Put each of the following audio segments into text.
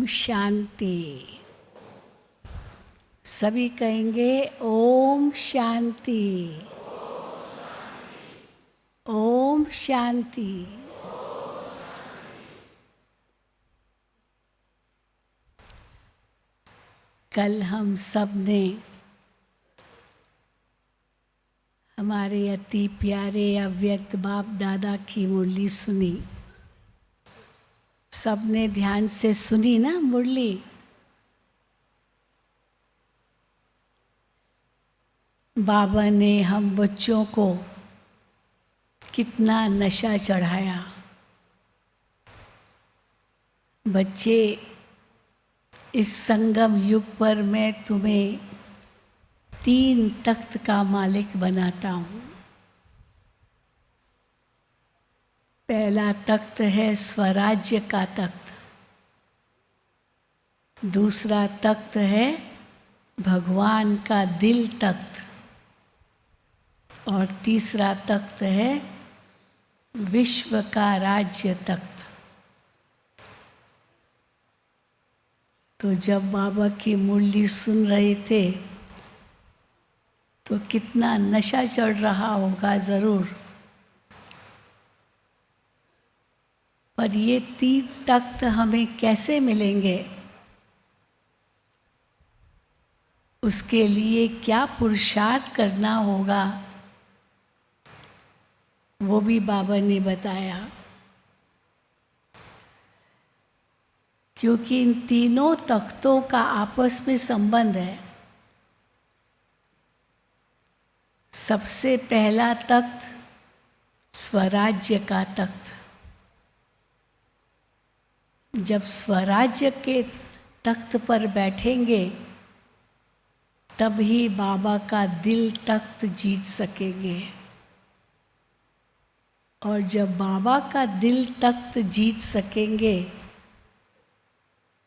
शांति। सभी कहेंगे ओम शांति। ओम शांति। कल हम सब ने हमारे अति प्यारे अव्यक्त बाप दादा की मुरली सुनी। सबने ध्यान से सुनी ना मुरली। बाबा ने हम बच्चों को कितना नशा चढ़ाया। बच्चे, इस संगम युग पर मैं तुम्हें 3 तख्त का मालिक बनाता हूँ। पहला तख्त है स्वराज्य का तख्त, दूसरा तख्त है भगवान का दिल तख्त, और तीसरा तख्त है विश्व का राज्य तख्त। तो जब बाबा की मुरली सुन रहे थे तो कितना नशा चढ़ रहा होगा ज़रूर। पर ये 3 तख्त हमें कैसे मिलेंगे, उसके लिए क्या पुरुषार्थ करना होगा, वो भी बाबा ने बताया। क्योंकि इन तीनों तख्तों का आपस में संबंध है। सबसे पहला तख्त स्वराज्य का तख्त। जब स्वराज्य के तख्त पर बैठेंगे तब ही बाबा का दिल तख्त जीत सकेंगे। और जब बाबा का दिल तख्त जीत सकेंगे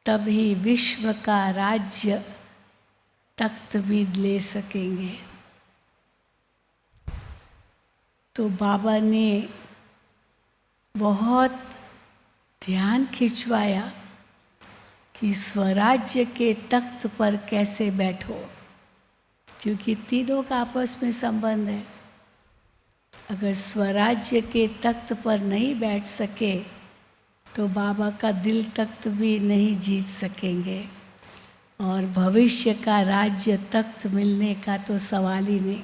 तब ही विश्व का राज्य तख्त भी ले सकेंगे। तो बाबा ने बहुत ध्यान खिंचवाया कि स्वराज्य के तख्त पर कैसे बैठो, क्योंकि तीनों का आपस में संबंध है। अगर स्वराज्य के तख्त पर नहीं बैठ सके तो बाबा का दिल तख्त भी नहीं जीत सकेंगे, और भविष्य का राज्य तख्त मिलने का तो सवाल ही नहीं।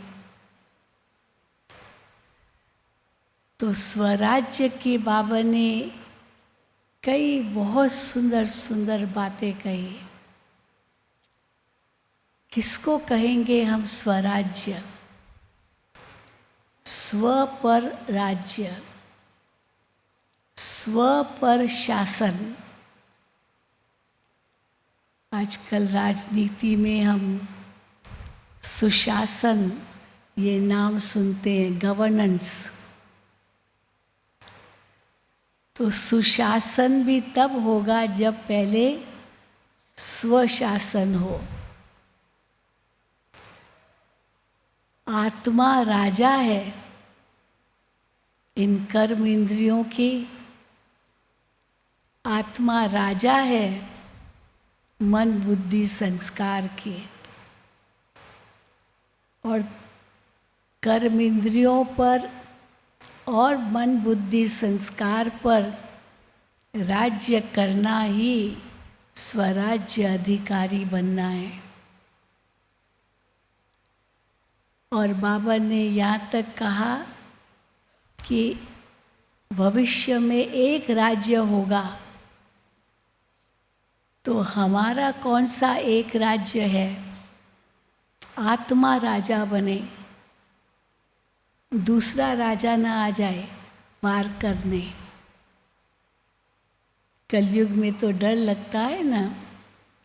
तो स्वराज्य की बाबा ने कई बहुत सुंदर सुंदर बातें कही। किसको कहेंगे हम स्वराज्य? स्व पर राज्य, स्व पर शासन। आजकल राजनीति में हम सुशासन ये नाम सुनते हैं, गवर्नेंस। तो सुशासन भी तब होगा जब पहले स्वशासन हो। आत्मा राजा है इन कर्म इंद्रियों की। आत्मा राजा है मन बुद्धि संस्कार की। और कर्म इंद्रियों पर और मन बुद्धि संस्कार पर राज्य करना ही स्वराज्य अधिकारी बनना है। और बाबा ने यहाँ तक कहा कि भविष्य में एक राज्य होगा। तो हमारा कौन सा एक राज्य है? आत्मा राजा बने, दूसरा राजा ना आ जाए वार करने। कलयुग में तो डर लगता है ना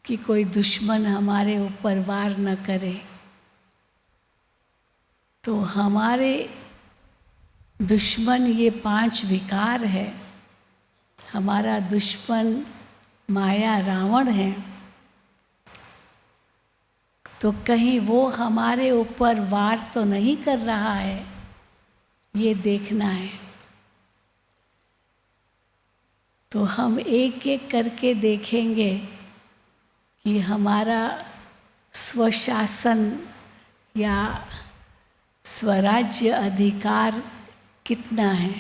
कि कोई दुश्मन हमारे ऊपर वार न करे। तो हमारे दुश्मन ये 5 विकार है। हमारा दुश्मन माया रावण है। तो कहीं वो हमारे ऊपर वार तो नहीं कर रहा है, ये देखना है। तो हम एक एक करके देखेंगे ये हमारा स्वशासन या स्वराज्य अधिकार कितना है।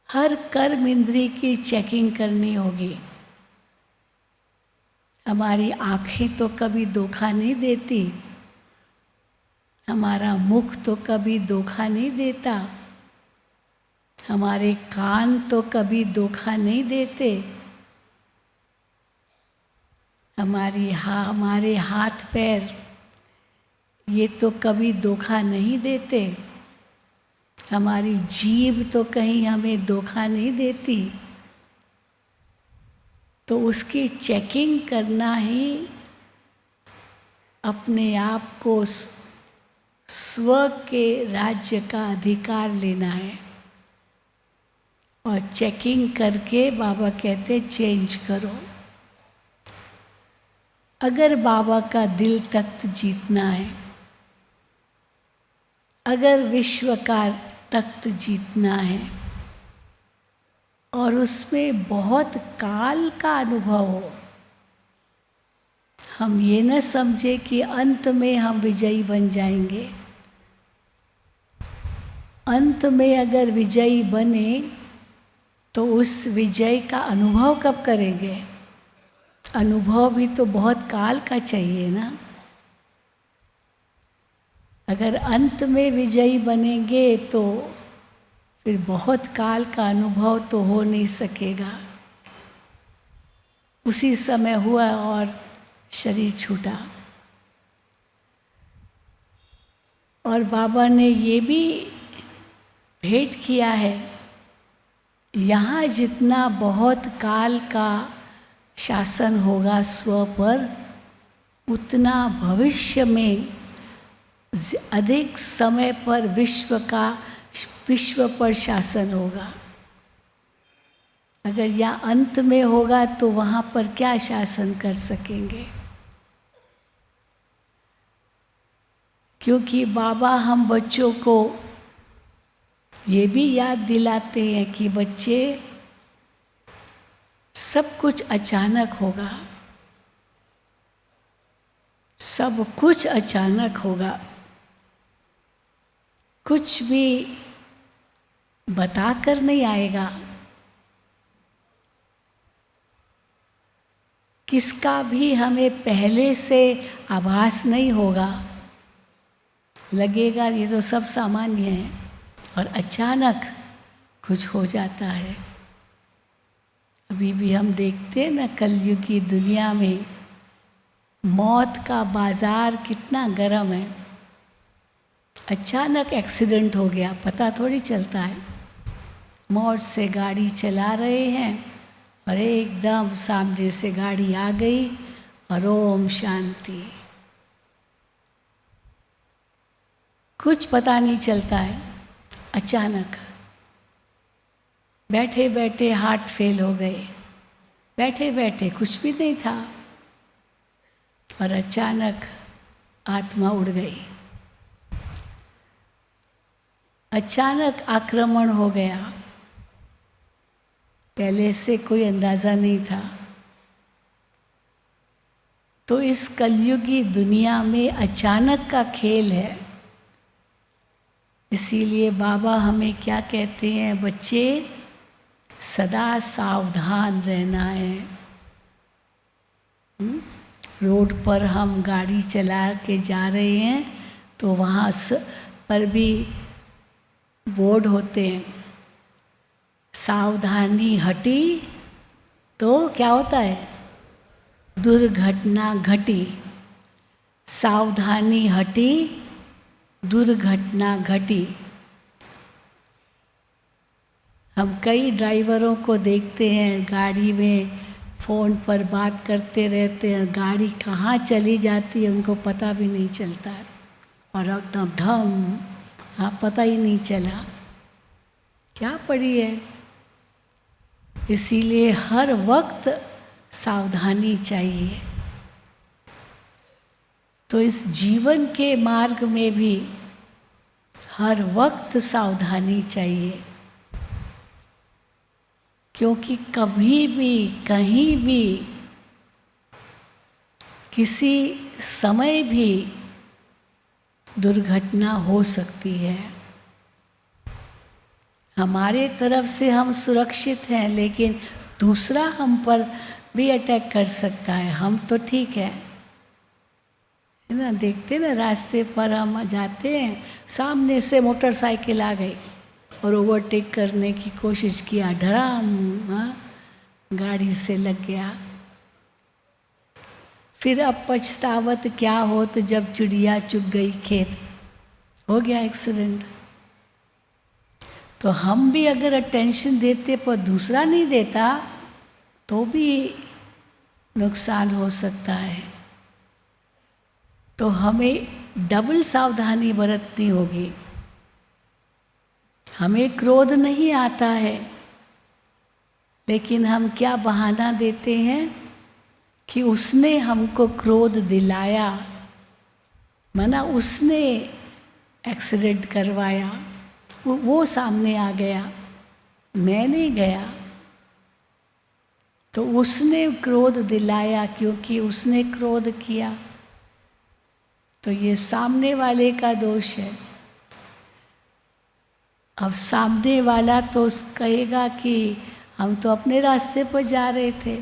हर कर्म इंद्रिय की चेकिंग करनी होगी। हमारी आँखें तो कभी धोखा नहीं देती, हमारा मुख तो कभी धोखा नहीं देता, हमारे कान तो कभी धोखा नहीं देते, हमारे हाथ पैर ये तो कभी धोखा नहीं देते, हमारी जीभ तो कहीं हमें धोखा नहीं देती। तो उसकी चेकिंग करना ही अपने आप को स्व के राज्य का अधिकार लेना है। और चेकिंग करके बाबा कहते चेंज करो। अगर बाबा का दिल तख्त जीतना है, अगर विश्व का तख्त जीतना है और उसमें बहुत काल का अनुभव हो, हम ये न समझे कि अंत में हम विजयी बन जाएंगे। अंत में अगर विजयी बने तो उस विजय का अनुभव कब करेंगे? अनुभव भी तो बहुत काल का चाहिए ना। अगर अंत में विजयी बनेंगे तो फिर बहुत काल का अनुभव तो हो नहीं सकेगा। उसी समय हुआ और शरीर छूटा। और बाबा ने ये भी भेंट किया है, यहाँ जितना बहुत काल का शासन होगा स्व पर, उतना भविष्य में अधिक समय पर विश्व पर शासन होगा। अगर यह अंत में होगा तो वहाँ पर क्या शासन कर सकेंगे? क्योंकि बाबा हम बच्चों को ये भी याद दिलाते हैं कि बच्चे, सब कुछ अचानक होगा, सब कुछ अचानक होगा। कुछ भी बताकर नहीं आएगा, किसका भी हमें पहले से आभास नहीं होगा। लगेगा ये तो सब सामान्य है, और अचानक कुछ हो जाता है। अभी भी हम देखते हैं ना, कलयुग की दुनिया में मौत का बाजार कितना गर्म है। अचानक एक्सीडेंट हो गया, पता थोड़ी चलता है। मौत से गाड़ी चला रहे हैं और एकदम सामने से गाड़ी आ गई और ओम शांति। कुछ पता नहीं चलता है। अचानक बैठे बैठे हार्ट फेल हो गए, बैठे बैठे कुछ भी नहीं था और अचानक आत्मा उड़ गई। अचानक आक्रमण हो गया, पहले से कोई अंदाज़ा नहीं था। तो इस कलयुगी दुनिया में अचानक का खेल है। इसीलिए बाबा हमें क्या कहते हैं, बच्चे सदा सावधान रहना है। रोड पर हम गाड़ी चला के जा रहे हैं तो वहाँ पर भी बोर्ड होते हैं, सावधानी हटी तो क्या होता है, दुर्घटना घटी। सावधानी हटी, दुर्घटना घटी। हम कई ड्राइवरों को देखते हैं गाड़ी में फ़ोन पर बात करते रहते हैं, गाड़ी कहाँ चली जाती है उनको पता भी नहीं चलता है, और एकदम ढम, हाँ पता ही नहीं चला क्या पड़ी है। इसीलिए हर वक्त सावधानी चाहिए। तो इस जीवन के मार्ग में भी हर वक्त सावधानी चाहिए, क्योंकि कभी भी कहीं भी किसी समय भी दुर्घटना हो सकती है। हमारे तरफ से हम सुरक्षित हैं, लेकिन दूसरा हम पर भी अटैक कर सकता है। हम तो ठीक है ना, देखते ना रास्ते पर हम जाते हैं, सामने से मोटरसाइकिल आ गई और ओवरटेक करने की कोशिश किया, धड़ाम, हाँ, गाड़ी से लग गया। फिर अब पछतावत क्या हो, तो जब चिड़िया चुग गई खेत, हो गया एक्सीडेंट। तो हम भी अगर अटेंशन देते पर दूसरा नहीं देता तो भी नुकसान हो सकता है। तो हमें डबल सावधानी बरतनी होगी। हमें क्रोध नहीं आता है, लेकिन हम क्या बहाना देते हैं कि उसने हमको क्रोध दिलाया, माना उसने एक्सीडेंट करवाया, वो सामने आ गया, मैं नहीं गया, तो उसने क्रोध दिलाया क्योंकि उसने क्रोध किया, तो ये सामने वाले का दोष है। अब सामने वाला तो कहेगा कि हम तो अपने रास्ते पर जा रहे थे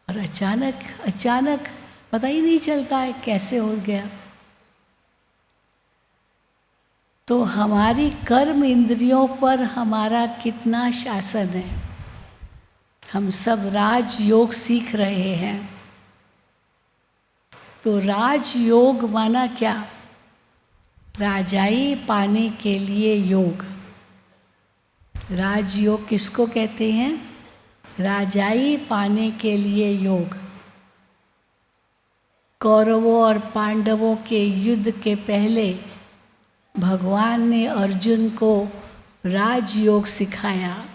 और अचानक पता ही नहीं चलता है कैसे हो गया। तो हमारी कर्म इंद्रियों पर हमारा कितना शासन है। हम सब राजयोग सीख रहे हैं। तो राजयोग माना क्या? राजाई पाने के लिए योग। राजयोग किसको कहते हैं? राजाई पाने के लिए योग। कौरवों और पांडवों के युद्ध के पहले भगवान ने अर्जुन को राजयोग सिखाया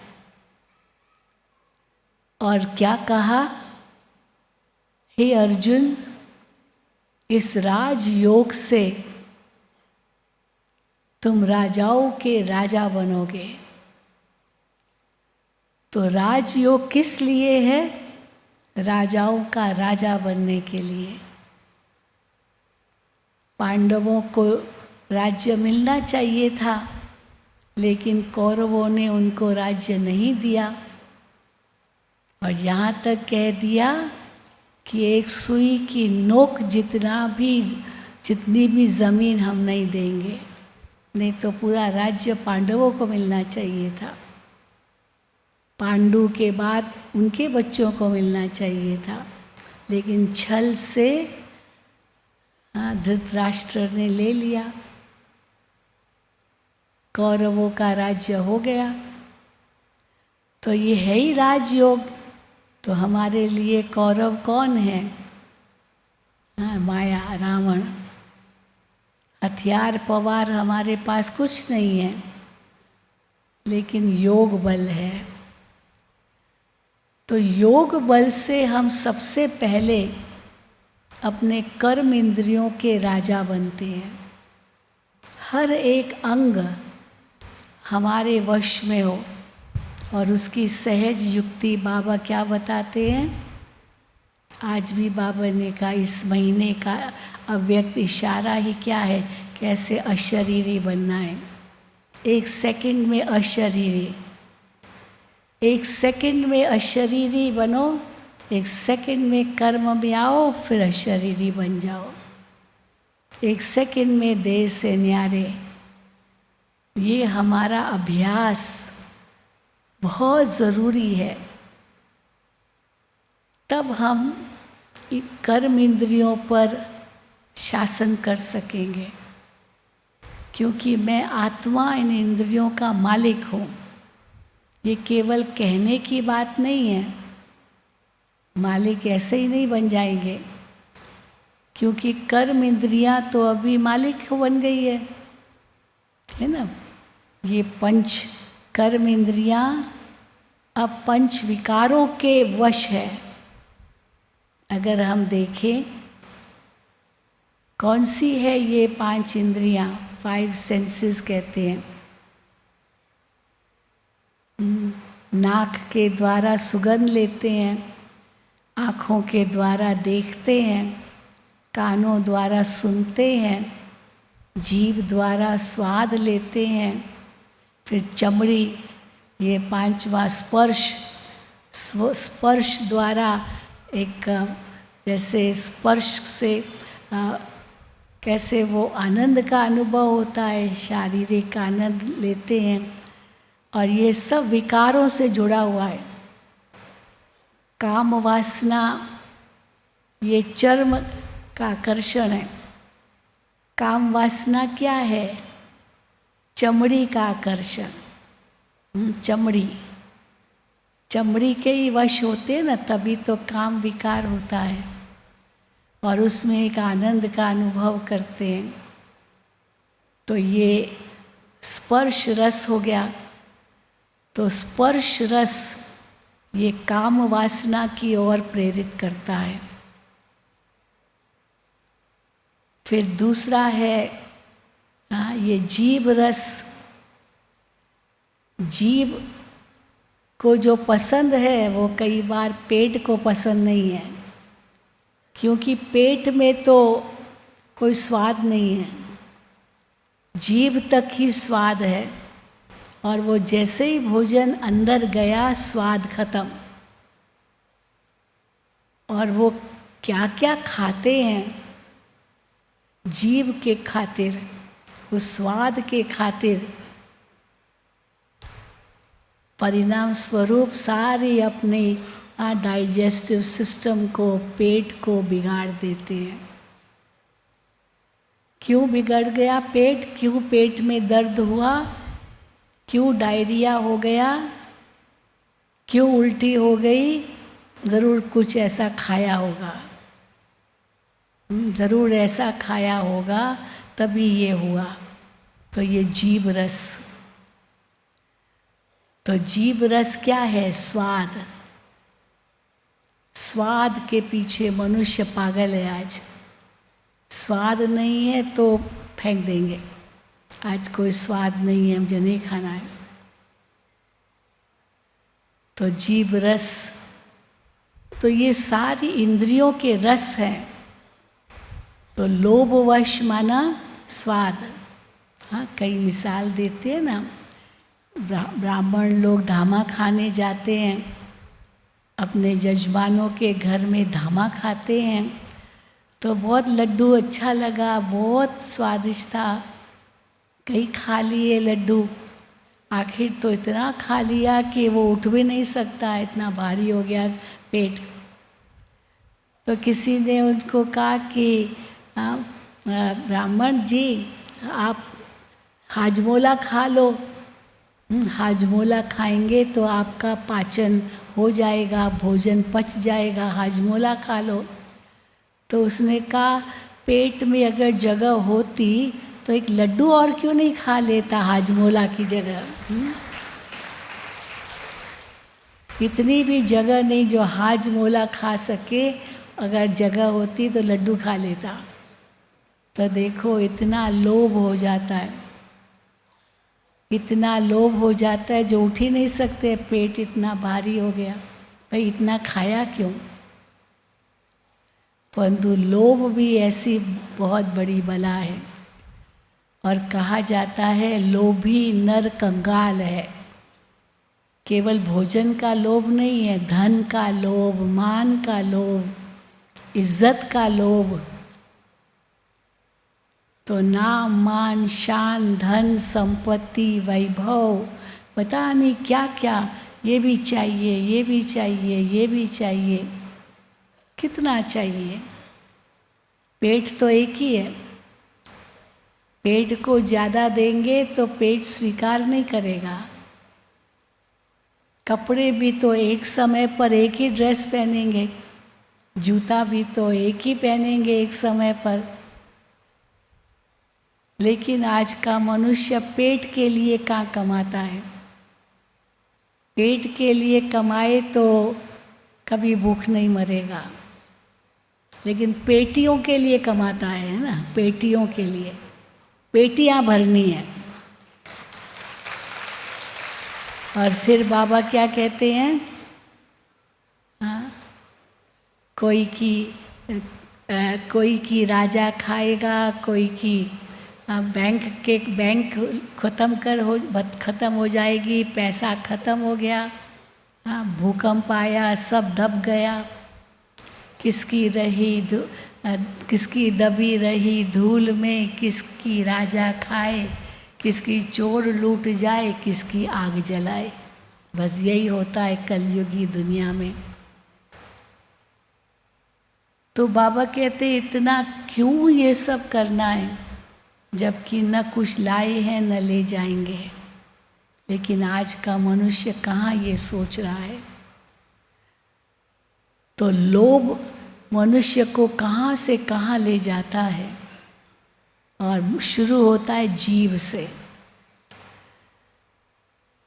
और क्या कहा? हे अर्जुन, इस राजयोग से तुम राजाओं के राजा बनोगे। तो राजयोग किस लिए है? राजाओं का राजा बनने के लिए। पांडवों को राज्य मिलना चाहिए था, लेकिन कौरवों ने उनको राज्य नहीं दिया और यहाँ तक कह दिया कि एक सुई की नोक जितनी भी ज़मीन हम नहीं देंगे। नहीं तो पूरा राज्य पांडवों को मिलना चाहिए था। पांडु के बाद उनके बच्चों को मिलना चाहिए था, लेकिन छल से धृतराष्ट्र ने ले लिया। कौरवों का राज्य हो गया। तो ये है ही राजयोग। तो हमारे लिए कौरव कौन है? माया, रावण। हथियार पवार हमारे पास कुछ नहीं है, लेकिन योग बल है। तो योग बल से हम सबसे पहले अपने कर्म इंद्रियों के राजा बनते हैं। हर एक अंग हमारे वश में हो। और उसकी सहज युक्ति बाबा क्या बताते हैं? आज भी बाबा ने कहा इस महीने का अव्यक्त इशारा ही क्या है, कैसे अशरीरी बनना है। 1 सेकंड में अशरीरी, 1 सेकंड में अशरीरी बनो, 1 सेकंड में कर्म में आओ, फिर अशरीरी बन जाओ। 1 सेकंड में देह से न्यारे। ये हमारा अभ्यास बहुत ज़रूरी है। तब हम कर्म इंद्रियों पर शासन कर सकेंगे, क्योंकि मैं आत्मा इन इंद्रियों का मालिक हूँ। ये केवल कहने की बात नहीं है। मालिक ऐसे ही नहीं बन जाएंगे, क्योंकि कर्म इंद्रियाँ तो अभी मालिक बन गई है ना। ये पंच कर्म इंद्रियाँ अब पंच विकारों के वश है। अगर हम देखें कौन सी है ये 5 इंद्रियाँ, 5 सेंसेस कहते हैं। नाक के द्वारा सुगंध लेते हैं, आँखों के द्वारा देखते हैं, कानों द्वारा सुनते हैं, जीभ द्वारा स्वाद लेते हैं, फिर चमड़ी, ये पांचवा स्पर्श, स्पर्श द्वारा एक जैसे स्पर्श से कैसे वो आनंद का अनुभव होता है, शारीरिक आनंद लेते हैं। और ये सब विकारों से जुड़ा हुआ है। काम वासना ये चर्म का आकर्षण है। काम वासना क्या है? चमड़ी का आकर्षण। चमड़ी के ही वश होते हैं ना, तभी तो काम विकार होता है और उसमें एक आनंद का अनुभव करते हैं। तो ये स्पर्श रस हो गया। तो स्पर्श रस ये काम वासना की ओर प्रेरित करता है। फिर दूसरा है ये जीभ रस। जीभ को जो पसंद है वो कई बार पेट को पसंद नहीं है, क्योंकि पेट में तो कोई स्वाद नहीं है, जीभ तक ही स्वाद है। और वो जैसे ही भोजन अंदर गया, स्वाद खत्म। और वो क्या क्या खाते हैं जीभ के खातिर, उस स्वाद के खातिर, परिणाम स्वरूप सारी अपनी डाइजेस्टिव सिस्टम को, पेट को बिगाड़ देते हैं। क्यों बिगड़ गया पेट? क्यों पेट में दर्द हुआ? क्यों डायरिया हो गया? क्यों उल्टी हो गई? ज़रूर कुछ ऐसा खाया होगा, ज़रूर ऐसा खाया होगा तभी ये हुआ। तो ये जीभ रस। तो जीभ रस क्या है? स्वाद। स्वाद के पीछे मनुष्य पागल है आज। स्वाद नहीं है तो फेंक देंगे, आज कोई स्वाद नहीं है, मुझे नहीं खाना है। तो जीभ रस, तो ये सारी इंद्रियों के रस हैं। तो लोभवश माना स्वाद। हाँ, कई मिसाल देते हैं ना, ब्राह्मण लोग धामा खाने जाते हैं, अपने यजमानों के घर में धामा खाते हैं, तो बहुत लड्डू अच्छा लगा, बहुत स्वादिष्ट था, कई खा लिए लड्डू। आखिर तो इतना खा लिया कि वो उठ भी नहीं सकता, इतना भारी हो गया पेट। तो किसी ने उनको कहा कि ब्राह्मण जी, आप हाजमोला खा लो। हाजमोला खाएंगे तो आपका पाचन हो जाएगा, भोजन पच जाएगा, हाजमोला खा लो। तो उसने कहा, पेट में अगर जगह होती तो एक लड्डू और क्यों नहीं खा लेता हाजमोला की जगह? इतनी भी जगह नहीं जो हाजमोला खा सके, अगर जगह होती तो लड्डू खा लेता। तो देखो, इतना लोभ हो जाता है, इतना लोभ हो जाता है जो उठ ही नहीं सकते, पेट इतना भारी हो गया। भाई इतना खाया क्यों? परंतु लोभ भी ऐसी बहुत बड़ी बला है। और कहा जाता है लोभी नर कंगाल है। केवल भोजन का लोभ नहीं है, धन का लोभ, मान का लोभ, इज्जत का लोभ। तो नाम, मान, शान, धन, संपत्ति, वैभव, पता नहीं क्या क्या, ये भी चाहिए, ये भी चाहिए, ये भी चाहिए। कितना चाहिए? पेट तो एक ही है। पेट को ज़्यादा देंगे तो पेट स्वीकार नहीं करेगा। कपड़े भी तो एक समय पर एक ही ड्रेस पहनेंगे, जूता भी तो एक ही पहनेंगे एक समय पर। लेकिन आज का मनुष्य पेट के लिए कहाँ कमाता है? पेट के लिए कमाए तो कभी भूख नहीं मरेगा, लेकिन पेटियों के लिए कमाता है ना, पेटियों के लिए, पेटियां भरनी है। और फिर बाबा क्या कहते हैं? हाँ, कोई की कोई की राजा खाएगा, कोई की बैंक ख़त्म हो जाएगी, पैसा ख़त्म हो गया, भूकंप आया, सब दब गया। किसकी दबी रही धूल में, किसकी राजा खाए, किसकी चोर लूट जाए, किसकी आग जलाए। बस यही होता है कलयुगी दुनिया में। तो बाबा कहते इतना क्यों ये सब करना है, जबकि न कुछ लाए हैं न ले जाएंगे। लेकिन आज का मनुष्य कहाँ ये सोच रहा है। तो लोभ मनुष्य को कहाँ से कहाँ ले जाता है, और शुरू होता है जीव से।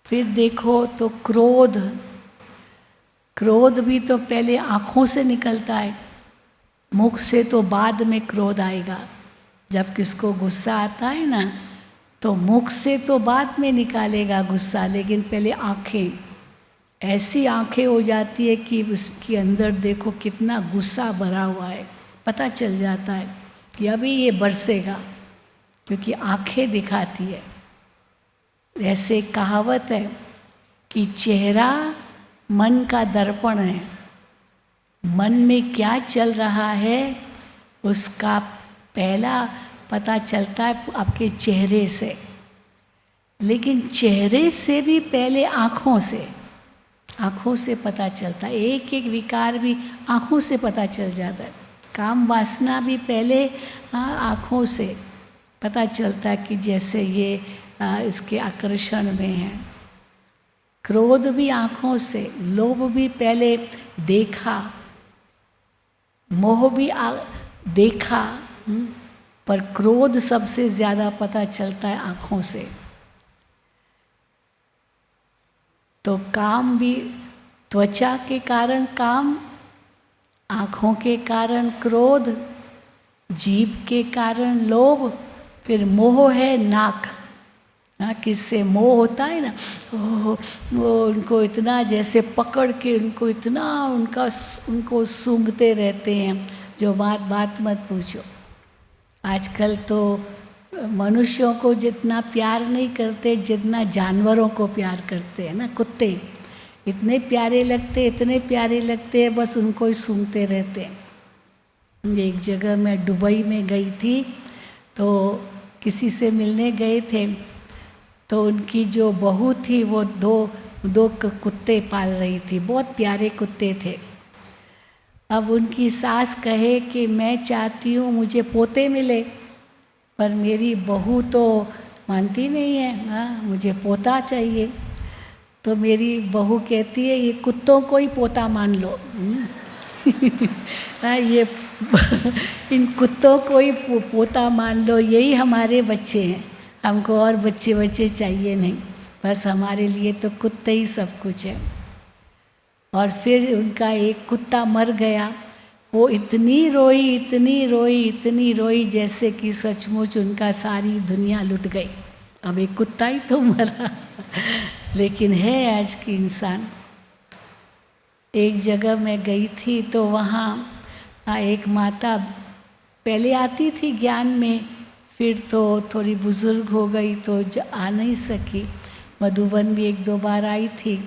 फिर देखो तो क्रोध भी तो पहले आँखों से निकलता है, मुख से तो बाद में क्रोध आएगा। जब किसको गुस्सा आता है ना, तो मुख से तो बाद में निकालेगा गुस्सा, लेकिन पहले आँखें, ऐसी आँखें हो जाती है कि उसके अंदर देखो कितना गुस्सा भरा हुआ है, पता चल जाता है कि अभी ये बरसेगा, क्योंकि आँखें दिखाती है। ऐसे कहावत है कि चेहरा मन का दर्पण है, मन में क्या चल रहा है उसका पहला पता चलता है आपके चेहरे से। लेकिन चेहरे से भी पहले आँखों से पता चलता है। एक एक विकार भी आँखों से पता चल जाता है। काम वासना भी पहले आँखों से पता चलता है कि जैसे ये इसके आकर्षण में है। क्रोध भी आँखों से, लोभ भी पहले देखा, मोह भी देखा, पर क्रोध सबसे ज़्यादा पता चलता है आँखों से। तो काम भी त्वचा के कारण काम, आँखों के कारण क्रोध, जीभ के कारण लोभ, फिर मोह है नाक। किससे मोह होता है ना, वो उनको इतना जैसे पकड़ के उनको इतना उनको सूंघते रहते हैं, जो बात मत पूछो। आजकल तो मनुष्यों को जितना प्यार नहीं करते जितना जानवरों को प्यार करते हैं ना। कुत्ते इतने प्यारे लगते हैं, बस उनको ही सूंघते रहते हैं। एक जगह मैं दुबई में गई थी, तो किसी से मिलने गए थे, तो उनकी जो बहू थी वो दो कुत्ते पाल रही थी, बहुत प्यारे कुत्ते थे। अब उनकी सास कहे कि मैं चाहती हूँ मुझे पोते मिले, पर मेरी बहू तो मानती नहीं है, मुझे पोता चाहिए। तो मेरी बहू कहती है ये कुत्तों को ही पोता मान लो। ये इन कुत्तों को ही पोता मान लो, यही हमारे बच्चे हैं, हमको और बच्चे चाहिए नहीं, बस हमारे लिए तो कुत्ते ही सब कुछ है। और फिर उनका एक कुत्ता मर गया, वो इतनी रोई जैसे कि सचमुच उनका सारी दुनिया लुट गई। अब एक कुत्ता ही तो मरा। लेकिन है आज की इंसान। एक जगह मैं गई थी, तो वहाँ एक माता पहले आती थी ज्ञान में, फिर तो थोड़ी बुज़ुर्ग हो गई तो आ नहीं सकी। मधुबन भी 1-2 बार आई थी,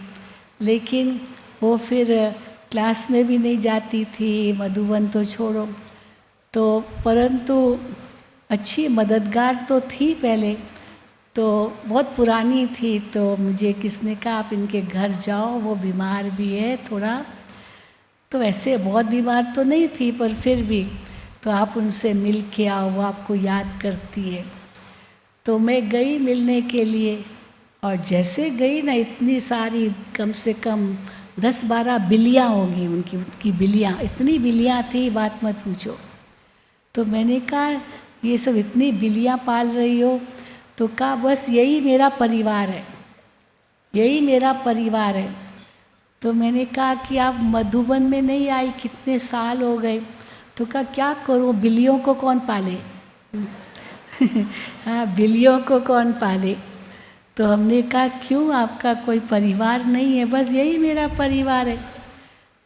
लेकिन वो फिर क्लास में भी नहीं जाती थी, मधुबन तो छोड़ो। तो परंतु अच्छी मददगार तो थी पहले, तो बहुत पुरानी थी। तो मुझे किसने कहा आप इनके घर जाओ, वो बीमार भी है थोड़ा, तो वैसे बहुत बीमार तो नहीं थी पर फिर भी, तो आप उनसे मिल के आओ, वो आपको याद करती है। तो मैं गई मिलने के लिए, और जैसे गई ना, इतनी सारी कम से कम 10-12 बिल्लियाँ होंगी उनकी बिल्लियाँ, इतनी बिल्लियाँ थी बात मत पूछो। तो मैंने कहा ये सब इतनी बिल्लियाँ पाल रही हो? तो कहा बस यही मेरा परिवार है। तो मैंने कहा कि आप मधुबन में नहीं आई, कितने साल हो गए? तो कहा क्या करूँ, बिल्लियों को कौन पाले। हाँ, बिल्लियों को कौन पाले। तो हमने कहा क्यों, आपका कोई परिवार नहीं है? बस यही मेरा परिवार है,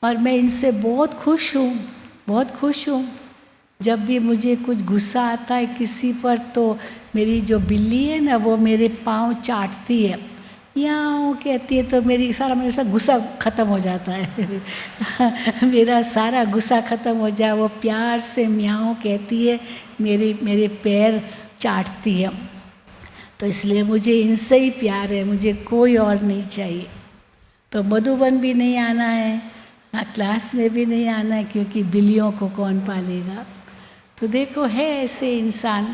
और मैं इनसे बहुत खुश हूँ। जब भी मुझे कुछ गुस्सा आता है किसी पर, तो मेरी जो बिल्ली है ना, वो मेरे पाँव चाटती है, याँ कहती है, तो मेरे साथ गुस्सा ख़त्म हो जाता है मेरा सारा गुस्सा ख़त्म हो जाए। वो प्यार से म्याऊं कहती है, मेरे पैर चाटती है। तो इसलिए मुझे इनसे ही प्यार है, मुझे कोई और नहीं चाहिए। तो मधुबन भी नहीं आना है, क्लास में भी नहीं आना है, क्योंकि बिल्लियों को कौन पालेगा। तो देखो, है ऐसे इंसान,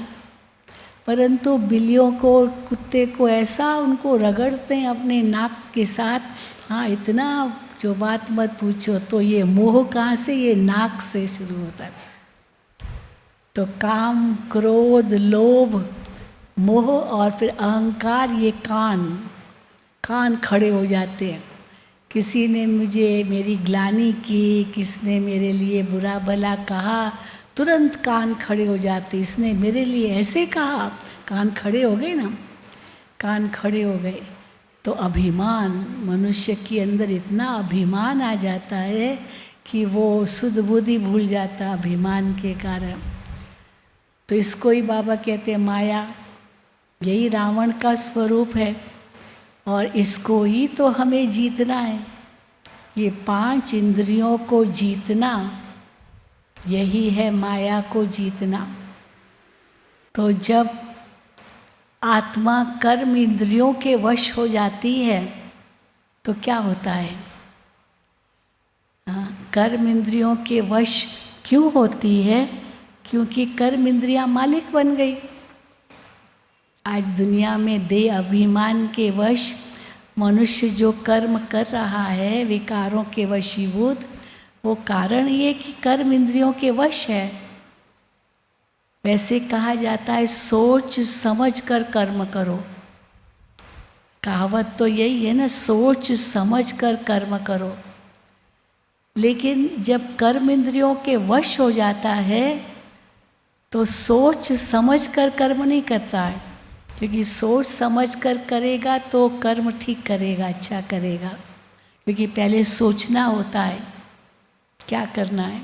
परंतु बिल्लियों को, कुत्ते को ऐसा उनको रगड़ते हैं अपने नाक के साथ। हाँ, इतना जो बात मत पूछो। तो ये मोह कहाँ से? ये नाक से शुरू होता है। तो काम, क्रोध, लोभ, मोह और फिर अहंकार, ये कान खड़े हो जाते हैं। किसी ने मुझे मेरी ग्लानि की, किसने मेरे लिए बुरा भला कहा, तुरंत कान खड़े हो जाते। इसने मेरे लिए ऐसे कहा, कान खड़े हो गए ना, कान खड़े हो गए। तो अभिमान, मनुष्य के अंदर इतना अभिमान आ जाता है कि वो शुद्ध बुद्धि भूल जाता अभिमान के कारण। तो इसको ही बाबा कहते हैं माया। यही रावण का स्वरूप है और इसको ही तो हमें जीतना है। ये 5 इंद्रियों को जीतना, यही है माया को जीतना। तो जब आत्मा कर्म इंद्रियों के वश हो जाती है तो क्या होता है? कर्म इंद्रियों के वश क्यों होती है? क्योंकि कर्म इंद्रियां मालिक बन गई। आज दुनिया में देह अभिमान के वश मनुष्य जो कर्म कर रहा है, विकारों के वशीभूत, वो कारण ये कि कर्म इंद्रियों के वश है। वैसे कहा जाता है सोच समझ कर कर्म करो। कहावत तो यही है ना, सोच समझ कर कर्म करो। लेकिन जब कर्म इंद्रियों के वश हो जाता है तो सोच समझ कर कर्म नहीं करता है, क्योंकि सोच समझ कर करेगा तो कर्म ठीक करेगा, अच्छा करेगा। क्योंकि पहले सोचना होता है क्या करना है,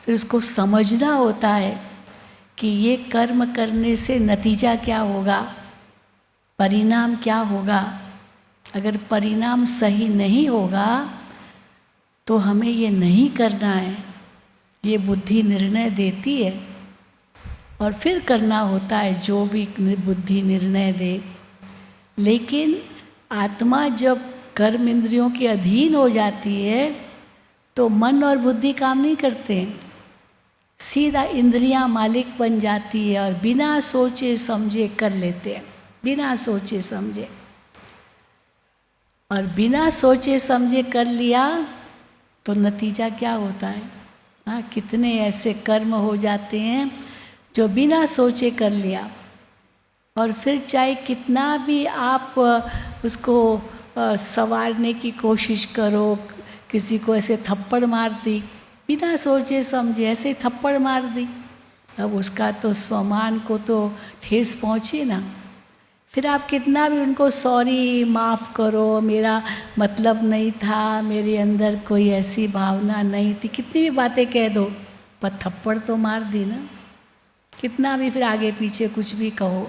फिर उसको समझना होता है कि ये कर्म करने से नतीजा क्या होगा, परिणाम क्या होगा। अगर परिणाम सही नहीं होगा तो हमें ये नहीं करना है, ये बुद्धि निर्णय देती है और फिर करना होता है जो भी बुद्धि निर्णय दे। लेकिन आत्मा जब कर्म इंद्रियों के अधीन हो जाती है तो मन और बुद्धि काम नहीं करते हैं, सीधा इंद्रियां मालिक बन जाती है और बिना सोचे समझे कर लेते हैं, बिना सोचे समझे। और बिना सोचे समझे कर लिया तो नतीजा क्या होता है? हाँ, कितने ऐसे कर्म हो जाते हैं जो बिना सोचे कर लिया, और फिर चाहे कितना भी आप उसको संवारने की कोशिश करो, किसी को ऐसे थप्पड़ मार दी, बिना सोचे समझे ऐसे ही थप्पड़ मार दी, अब उसका तो स्वमान को तो ठेस पहुँची ना। फिर आप कितना भी उनको सॉरी, माफ़ करो, मेरा मतलब नहीं था, मेरे अंदर कोई ऐसी भावना नहीं थी, कितनी भी बातें कह दो, पर थप्पड़ तो मार दी ना। कितना भी फिर आगे पीछे कुछ भी कहो,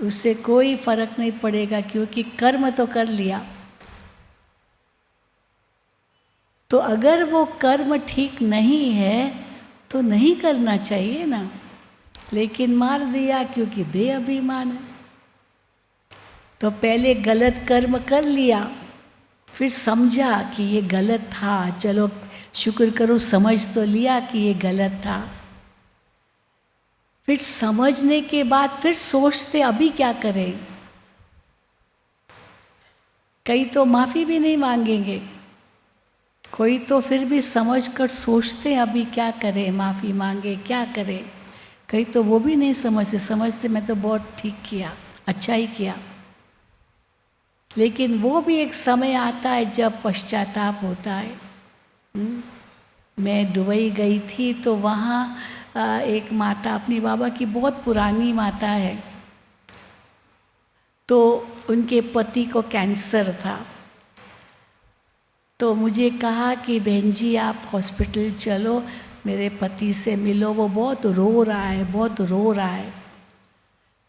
उससे कोई फर्क नहीं पड़ेगा, क्योंकि कर्म तो कर लिया। तो अगर वो कर्म ठीक नहीं है तो नहीं करना चाहिए ना, लेकिन मार दिया क्योंकि देह अभिमान है। तो पहले गलत कर्म कर लिया, फिर समझा कि ये गलत था, चलो शुक्र करो समझ तो लिया कि ये गलत था। फिर समझने के बाद फिर सोचते अभी क्या करें। कई तो माफ़ी भी नहीं मांगेंगे, कोई तो फिर भी समझ कर सोचते हैं अभी क्या करें, माफ़ी मांगे क्या करें। कई तो वो भी नहीं समझते मैं तो बहुत ठीक किया, अच्छा ही किया। लेकिन वो भी एक समय आता है जब पश्चाताप होता है। मैं दुबई गई थी तो वहाँ एक माता, अपनी बाबा की बहुत पुरानी माता है, तो उनके पति को कैंसर था। तो मुझे कहा कि बहन जी आप हॉस्पिटल चलो, मेरे पति से मिलो, वो बहुत रो रहा है, बहुत रो रहा है,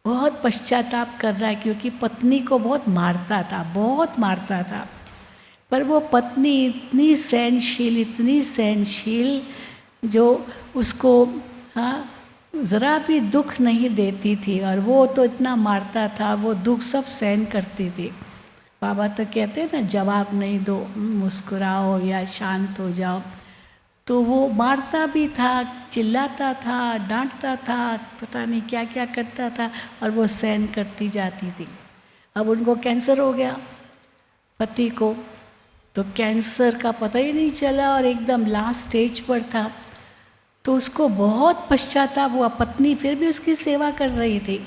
बहुत पश्चाताप कर रहा है, क्योंकि पत्नी को बहुत मारता था, बहुत मारता था। पर वो पत्नी इतनी सहनशील, इतनी सहनशील, जो उसको हाँ ज़रा भी दुख नहीं देती थी, और वो तो इतना मारता था, वो दुख सब सहन करती थी। बाबा तो कहते हैं ना, जवाब नहीं दो, मुस्कुराओ या शांत हो जाओ। तो वो मारता भी था, चिल्लाता था, डांटता था, पता नहीं क्या क्या करता था, और वो सहन करती जाती थी। अब उनको कैंसर हो गया पति को, तो कैंसर का पता ही नहीं चला, और एकदम लास्ट स्टेज पर था। तो उसको बहुत पश्चाताप हुआ। पत्नी फिर भी उसकी सेवा कर रही थी,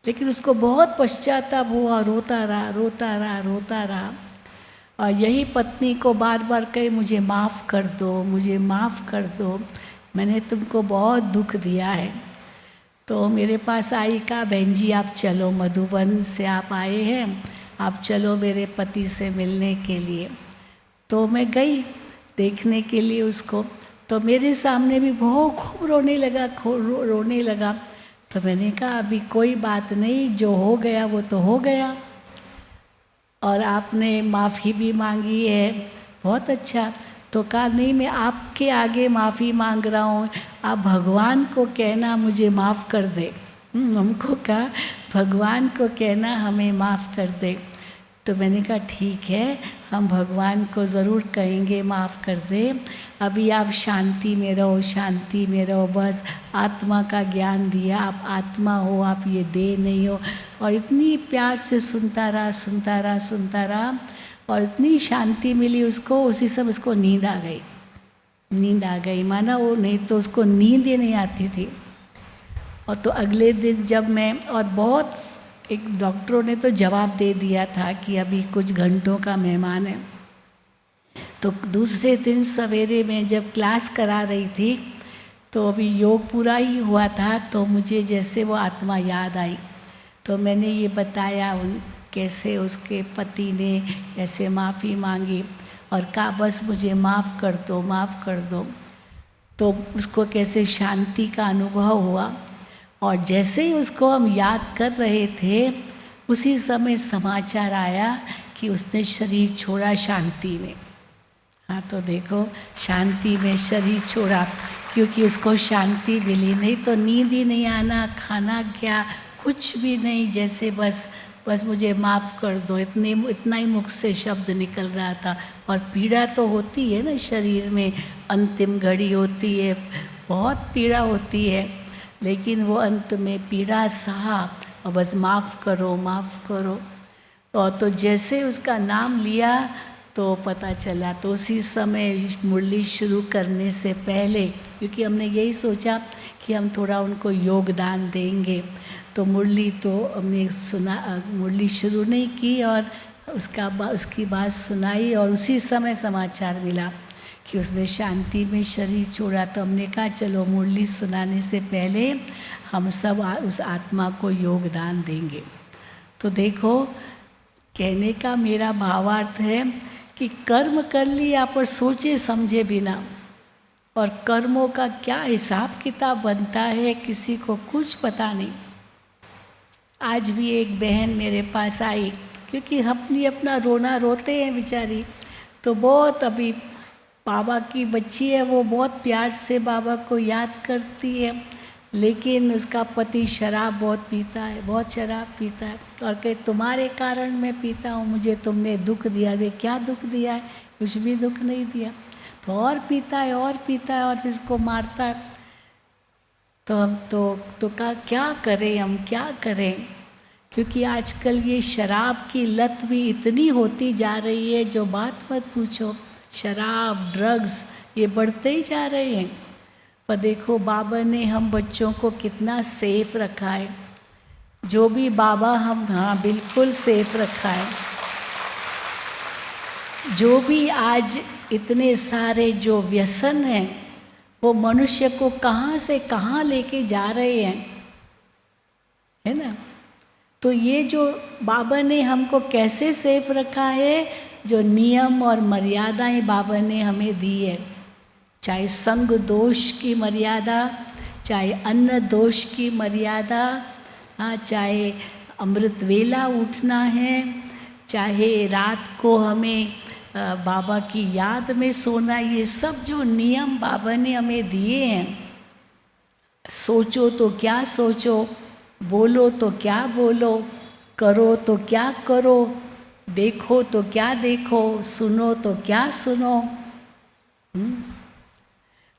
लेकिन उसको बहुत पश्चाताप हुआ, रोता रहा, रोता रहा, रोता रहा। और यही पत्नी को बार बार कहे, मुझे माफ़ कर दो, मुझे माफ़ कर दो, मैंने तुमको बहुत दुख दिया है। तो मेरे पास आई, कहा बहन जी आप चलो, मधुबन से आप आए हैं, आप चलो मेरे पति से मिलने के लिए। तो मैं गई देखने के लिए उसको। तो मेरे सामने भी बहुत खूब रोने लगा, रोने लगा। तो मैंने कहा अभी कोई बात नहीं, जो हो गया वो तो हो गया, और आपने माफ़ी भी मांगी है, बहुत अच्छा। तो कहा नहीं, मैं आपके आगे माफ़ी मांग रहा हूँ, आप भगवान को कहना मुझे माफ़ कर दे। हमको कहा भगवान को कहना हमें माफ़ कर दे। तो मैंने कहा ठीक है, हम भगवान को ज़रूर कहेंगे माफ़ कर दे, अभी आप शांति में रहो, शांति में रहो, बस आत्मा का ज्ञान दिया, आप आत्मा हो, आप ये देह नहीं हो। और इतनी प्यार से सुनता रहा, सुनता रहा, सुनता रहा, और इतनी शांति मिली उसको। उसी समय उसको नींद आ गई, नींद आ गई, माना वो नहीं तो उसको नींद ही नहीं आती थी। और तो अगले दिन जब मैं, और बहुत एक डॉक्टरों ने तो जवाब दे दिया था कि अभी कुछ घंटों का मेहमान है। तो दूसरे दिन सवेरे में जब क्लास करा रही थी, तो अभी योग पूरा ही हुआ था, तो मुझे जैसे वो आत्मा याद आई। तो मैंने ये बताया कैसे उसके पति ने ऐसे माफ़ी मांगी, और कहा बस मुझे माफ़ कर दो, माफ़ कर दो। तो उसको कैसे शांति का अनुभव हुआ। और जैसे ही उसको हम याद कर रहे थे, उसी समय समाचार आया कि उसने शरीर छोड़ा शांति में। हाँ, तो देखो शांति में शरीर छोड़ा, क्योंकि उसको शांति मिली। नहीं तो नींद ही नहीं आना, खाना क्या, कुछ भी नहीं, जैसे बस मुझे माफ़ कर दो, इतना ही मुख से शब्द निकल रहा था। और पीड़ा तो होती है ना शरीर में, अंतिम घड़ी होती है, बहुत पीड़ा होती है, लेकिन वो अंत में पीड़ा सहा, और बस माफ़ करो, माफ़ करो। और तो जैसे उसका नाम लिया तो पता चला, तो उसी समय मुरली शुरू करने से पहले, क्योंकि हमने यही सोचा कि हम थोड़ा उनको योगदान देंगे, तो मुरली तो हमने सुना, मुरली शुरू नहीं की, और उसकी बात सुनाई, और उसी समय समाचार मिला कि उसने शांति में शरीर छोड़ा। तो हमने कहा चलो मुरली सुनाने से पहले हम सब उस आत्मा को योगदान देंगे। तो देखो, कहने का मेरा भावार्थ है कि कर्म कर लिया पर सोचे समझे बिना, और कर्मों का क्या हिसाब किताब बनता है किसी को कुछ पता नहीं। आज भी एक बहन मेरे पास आई, क्योंकि अपनी अपना रोना रोते हैं बेचारी, तो बहुत अभी बाबा की बच्ची है, वो बहुत प्यार से बाबा को याद करती है, लेकिन उसका पति शराब बहुत पीता है, बहुत शराब पीता है, और कहे तुम्हारे कारण मैं पीता हूँ, मुझे तुमने दुख दिया। वे क्या दुख दिया है, कुछ भी दुख नहीं दिया। तो और पीता है, और पीता है, और फिर उसको मारता है। तो हम तो कहा क्या करें, हम क्या करें, क्योंकि आजकल ये शराब की लत भी इतनी होती जा रही है, जो बात मत पूछो। शराब, ड्रग्स, ये बढ़ते ही जा रहे हैं। पर देखो बाबा ने हम बच्चों को कितना सेफ रखा है, जो भी बाबा हम, हाँ बिल्कुल सेफ रखा है। जो भी आज इतने सारे जो व्यसन हैं, वो मनुष्य को कहाँ से कहाँ लेके जा रहे हैं, है ना। तो ये जो बाबा ने हमको कैसे सेफ रखा है, जो नियम और मर्यादाएं बाबा ने हमें दी है, चाहे संग दोष की मर्यादा, चाहे अन्न दोष की मर्यादा, हाँ, चाहे अमृत वेला उठना है, चाहे रात को हमें बाबा की याद में सोना, ये सब जो नियम बाबा ने हमें दिए हैं, सोचो तो क्या सोचो, बोलो तो क्या बोलो, करो तो क्या करो, देखो तो क्या देखो, सुनो तो क्या सुनो।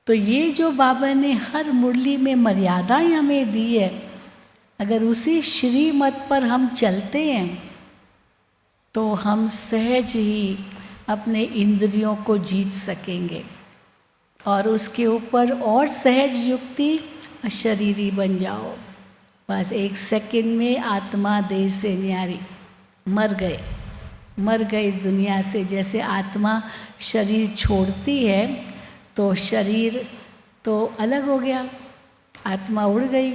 तो ये जो बाबा ने हर मुरली में मर्यादाएं हमें दी है, अगर उसी श्रीमत पर हम चलते हैं तो हम सहज ही अपने इंद्रियों को जीत सकेंगे। और उसके ऊपर और सहज युक्ति, अशरीरी बन जाओ। बस 1 सेकंड में आत्मा देह से न्यारी, मर गए इस दुनिया से। जैसे आत्मा शरीर छोड़ती है तो शरीर तो अलग हो गया, आत्मा उड़ गई,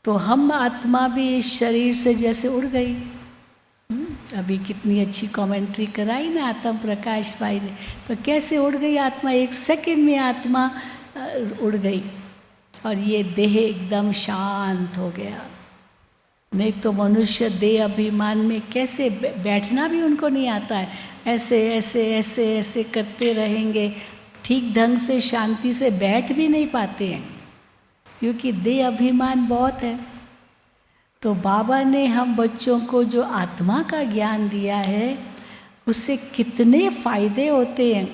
तो हम आत्मा भी इस शरीर से जैसे उड़ गई। अभी कितनी अच्छी कमेंट्री कराई ना आत्म प्रकाश भाई ने, तो कैसे उड़ गई आत्मा, 1 सेकंड में आत्मा उड़ गई और ये देह एकदम शांत हो गया। नहीं तो मनुष्य देह अभिमान में कैसे बैठना भी उनको नहीं आता है, ऐसे ऐसे ऐसे ऐसे करते रहेंगे, ठीक ढंग से शांति से बैठ भी नहीं पाते हैं, क्योंकि देह अभिमान बहुत है। तो बाबा ने हम बच्चों को जो आत्मा का ज्ञान दिया है, उससे कितने फायदे होते हैं,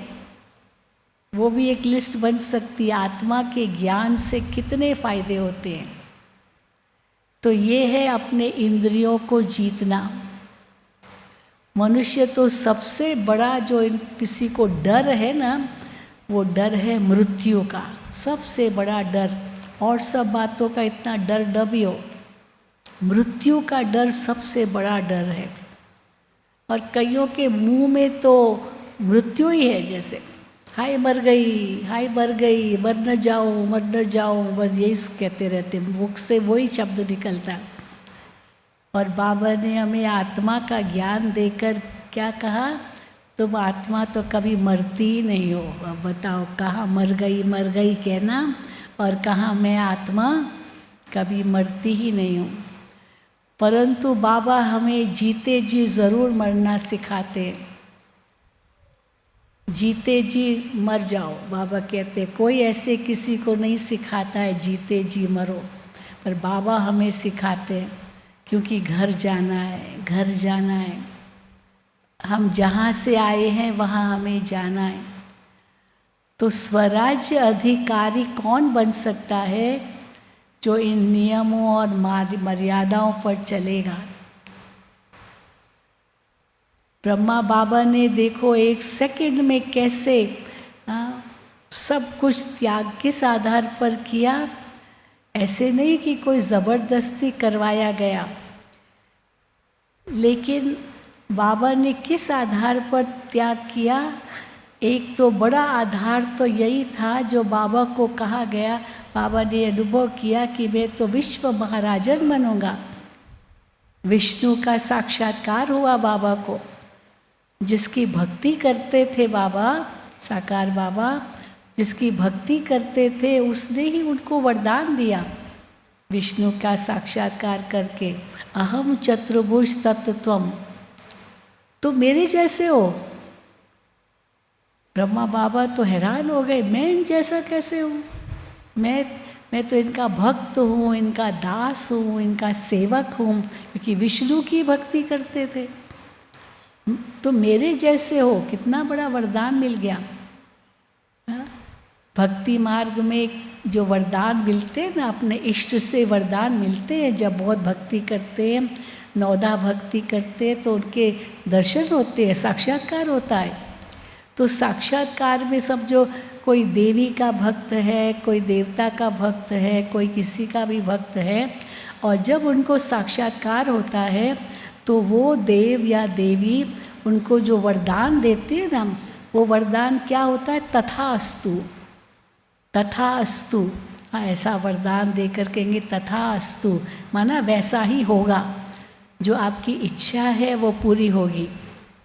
वो भी एक लिस्ट बन सकती है। आत्मा के ज्ञान से कितने फायदे होते हैं। तो ये है अपने इंद्रियों को जीतना। मनुष्य तो सबसे बड़ा जो किसी को डर है ना, वो डर है मृत्यु का, सबसे बड़ा डर। और सब बातों का इतना डर न भी हो, मृत्यु का डर सबसे बड़ा डर है। और कईयों के मुंह में तो मृत्यु ही है, जैसे हाय मर गई, हाय मर गई, मर न जाओ, मर न जाओ, बस यही कहते रहते, मुख से वही शब्द निकलता। और बाबा ने हमें आत्मा का ज्ञान देकर क्या कहा, तुम आत्मा तो कभी मरती ही नहीं हो। अब बताओ, कहाँ मर गई कहना, और कहाँ मैं आत्मा कभी मरती ही नहीं हूँ। परंतु बाबा हमें जीते जी ज़रूर मरना सिखाते हैं। जीते जी मर जाओ, बाबा कहते, कोई ऐसे किसी को नहीं सिखाता है जीते जी मरो, पर बाबा हमें सिखाते हैं, क्योंकि घर जाना है, घर जाना है। हम जहाँ से आए हैं वहाँ हमें जाना है। तो स्वराज्य अधिकारी कौन बन सकता है, जो इन नियमों और मर्यादाओं पर चलेगा। ब्रह्मा बाबा ने देखो 1 सेकंड में कैसे सब कुछ त्याग किस आधार पर किया। ऐसे नहीं कि कोई ज़बरदस्ती करवाया गया, लेकिन बाबा ने किस आधार पर त्याग किया। एक तो बड़ा आधार तो यही था जो बाबा को कहा गया, बाबा ने अनुभव किया कि मैं तो विश्व महाराजन बनूंगा। विष्णु का साक्षात्कार हुआ बाबा को, जिसकी भक्ति करते थे बाबा, साकार बाबा जिसकी भक्ति करते थे, उसने ही उनको वरदान दिया विष्णु का साक्षात्कार करके, अहम चतुर्भुज तत्त्वम, तो मेरे जैसे हो। ब्रह्मा बाबा तो हैरान हो गए, मैं इन जैसा कैसे हूँ, मैं तो इनका भक्त हूँ, इनका दास हूँ, इनका सेवक हूँ, क्योंकि विष्णु की भक्ति करते थे, तो मेरे जैसे हो। कितना बड़ा वरदान मिल गया। भक्ति मार्ग में जो वरदान मिलते हैं ना, अपने इष्ट से वरदान मिलते हैं। जब बहुत भक्ति करते हैं, नौदा भक्ति करते हैं, तो उनके दर्शन होते हैं, साक्षात्कार होता है। तो साक्षात्कार में सब जो कोई देवी का भक्त है, कोई देवता का भक्त है, कोई किसी का भी भक्त है, और जब उनको साक्षात्कार होता है तो वो देव या देवी उनको जो वरदान देते हैं ना, वो वरदान क्या होता है, तथास्तु, तथास्तु। हाँ, ऐसा वरदान देकर कहेंगे तथास्तु, माना वैसा ही होगा, जो आपकी इच्छा है वो पूरी होगी,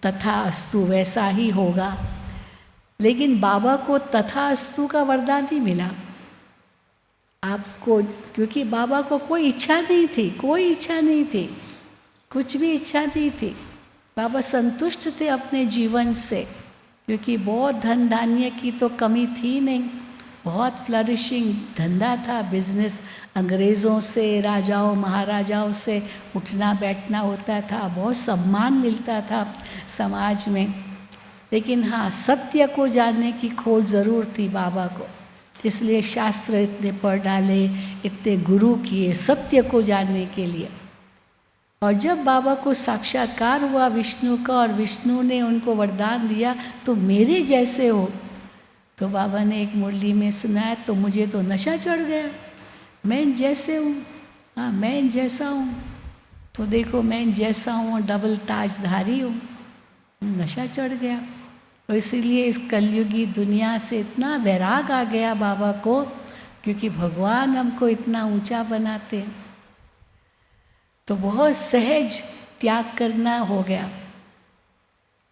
तथास्तु, वैसा ही होगा। लेकिन बाबा को तथास्तु का वरदान नहीं मिला आपको, क्योंकि बाबा को कोई इच्छा नहीं थी, कोई इच्छा नहीं थी, कुछ भी इच्छा नहीं थी। बाबा संतुष्ट थे अपने जीवन से, क्योंकि बहुत धन धान्य की तो कमी थी नहीं, बहुत फ्लरिशिंग धंधा था, बिजनेस, अंग्रेज़ों से, राजाओं महाराजाओं से उठना बैठना होता था, बहुत सम्मान मिलता था समाज में। लेकिन हाँ, सत्य को जानने की खोज ज़रूर थी बाबा को, इसलिए शास्त्र इतने पढ़ डाले, इतने गुरु किए सत्य को जानने के लिए। और जब बाबा को साक्षात्कार हुआ विष्णु का, और विष्णु ने उनको वरदान दिया तो मेरे जैसे हो, तो बाबा ने एक मुरली में सुनाया, तो मुझे तो नशा चढ़ गया, मैं जैसे हूँ, हाँ मैं जैसा हूँ, तो देखो मैं जैसा हूँ, डबल ताजधारी हूँ, नशा चढ़ गया। तो इसीलिए इस कलयुगी दुनिया से इतना वैराग आ गया बाबा को, क्योंकि भगवान हमको इतना ऊंचा बनाते हैं, तो बहुत सहज त्याग करना हो गया।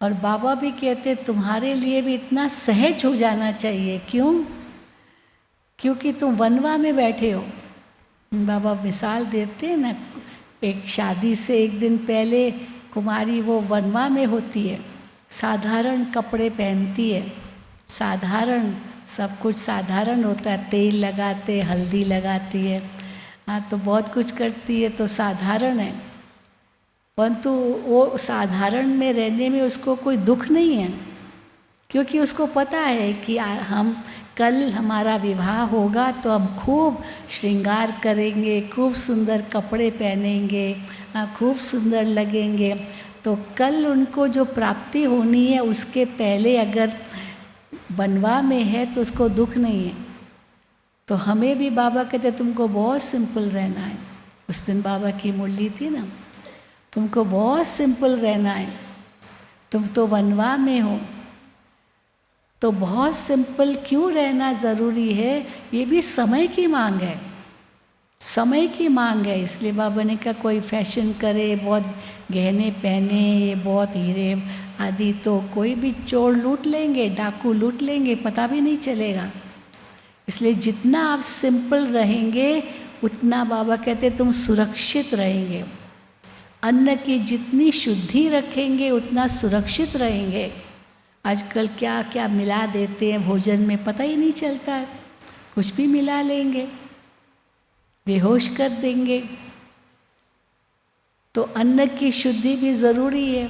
और बाबा भी कहते तुम्हारे लिए भी इतना सहज हो जाना चाहिए। क्यों? क्योंकि तुम वनवा में बैठे हो। बाबा मिसाल देते हैं ना, एक शादी से एक दिन पहले कुमारी वो वनवा में होती है, साधारण कपड़े पहनती है, साधारण सब कुछ साधारण होता है, तेल लगाते, हल्दी लगाती है, हाँ तो बहुत कुछ करती है, तो साधारण है। परंतु वो साधारण में रहने में उसको कोई दुख नहीं है, क्योंकि उसको पता है कि हम कल हमारा विवाह होगा तो हम खूब श्रृंगार करेंगे, खूब सुंदर कपड़े पहनेंगे, खूब सुंदर लगेंगे। तो कल उनको जो प्राप्ति होनी है उसके पहले अगर बनवा में है तो उसको दुख नहीं है। तो हमें भी बाबा कहते तुमको बहुत सिंपल रहना है। उस दिन बाबा की मुरली थी ना, तुमको बहुत सिंपल रहना है, तुम तो वनवा में हो, तो बहुत सिंपल क्यों रहना ज़रूरी है, ये भी समय की मांग है, समय की मांग है। इसलिए बाबा ने कहा कोई फैशन करे, बहुत गहने पहने, बहुत हीरे आदि, तो कोई भी चोर लूट लेंगे, डाकू लूट लेंगे, पता भी नहीं चलेगा। इसलिए जितना आप सिंपल रहेंगे उतना बाबा कहते तुम सुरक्षित रहेंगे। अन्न की जितनी शुद्धि रखेंगे उतना सुरक्षित रहेंगे। आजकल क्या क्या मिला देते हैं भोजन में, पता ही नहीं चलता है, कुछ भी मिला लेंगे, बेहोश कर देंगे। तो अन्न की शुद्धि भी ज़रूरी है,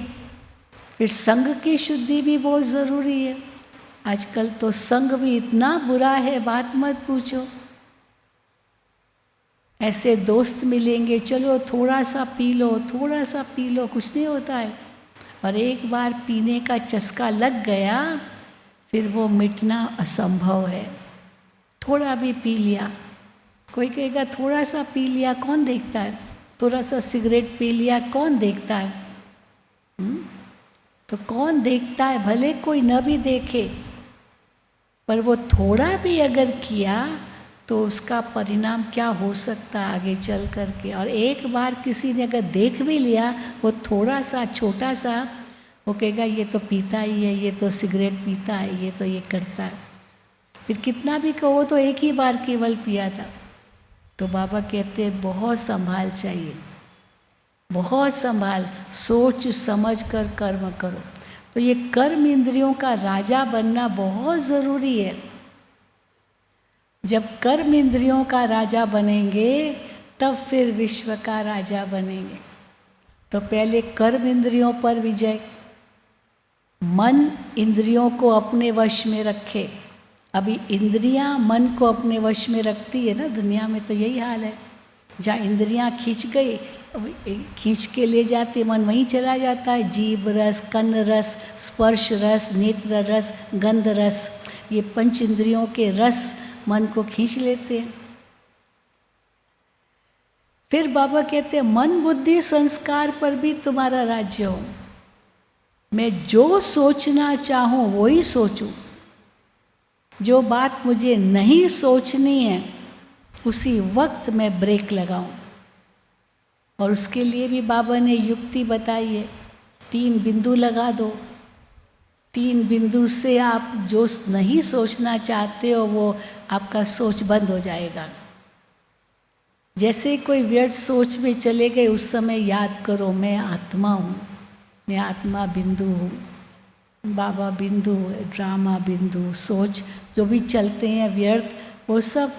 फिर संग की शुद्धि भी बहुत ज़रूरी है। आजकल तो संग भी इतना बुरा है, बात मत पूछो। ऐसे दोस्त मिलेंगे, चलो थोड़ा सा पी लो, थोड़ा सा पी लो, कुछ नहीं होता है, और एक बार पीने का चस्का लग गया फिर वो मिटना असंभव है। थोड़ा भी पी लिया, कोई कहेगा थोड़ा सा पी लिया कौन देखता है, थोड़ा सा सिगरेट पी लिया कौन देखता है, तो कौन देखता है, भले कोई न भी देखे, पर वो थोड़ा भी अगर किया तो उसका परिणाम क्या हो सकता है आगे चल कर के। और एक बार किसी ने अगर देख भी लिया वो थोड़ा सा छोटा सा, वो कहेगा ये तो पीता ही है, ये तो सिगरेट पीता है, ये तो ये करता है। फिर कितना भी कहो तो एक ही बार केवल पिया था। तो बाबा कहते हैं बहुत संभाल चाहिए, बहुत संभाल, सोच समझ कर कर्म करो। तो ये कर्म इंद्रियों का राजा बनना बहुत ज़रूरी है। जब कर्म इंद्रियों का राजा बनेंगे तब फिर विश्व का राजा बनेंगे। तो पहले कर्म इंद्रियों पर विजय, मन इंद्रियों को अपने वश में रखे। अभी इंद्रियां मन को अपने वश में रखती है ना, दुनिया में तो यही हाल है। जहाँ इंद्रियां खींच गई, खींच के ले जाते, मन वहीं चला जाता है। जीभ रस, कन्न रस, स्पर्श रस, नेत्र रस, गंध रस, ये पंच इंद्रियों के रस मन को खींच लेते हैं। फिर बाबा कहते हैं मन बुद्धि संस्कार पर भी तुम्हारा राज्य हो। मैं जो सोचना चाहूँ वही सोचूं, जो बात मुझे नहीं सोचनी है उसी वक्त मैं ब्रेक लगाऊं। और उसके लिए भी बाबा ने युक्ति बताई है, 3 बिंदु लगा दो, 3 बिंदु से आप जो नहीं सोचना चाहते हो वो आपका सोच बंद हो जाएगा। जैसे कोई व्यर्थ सोच में चले गए, उस समय याद करो मैं आत्मा हूँ, मैं आत्मा बिंदु हूँ, बाबा बिंदु, ड्रामा बिंदु, सोच जो भी चलते हैं व्यर्थ, वो सब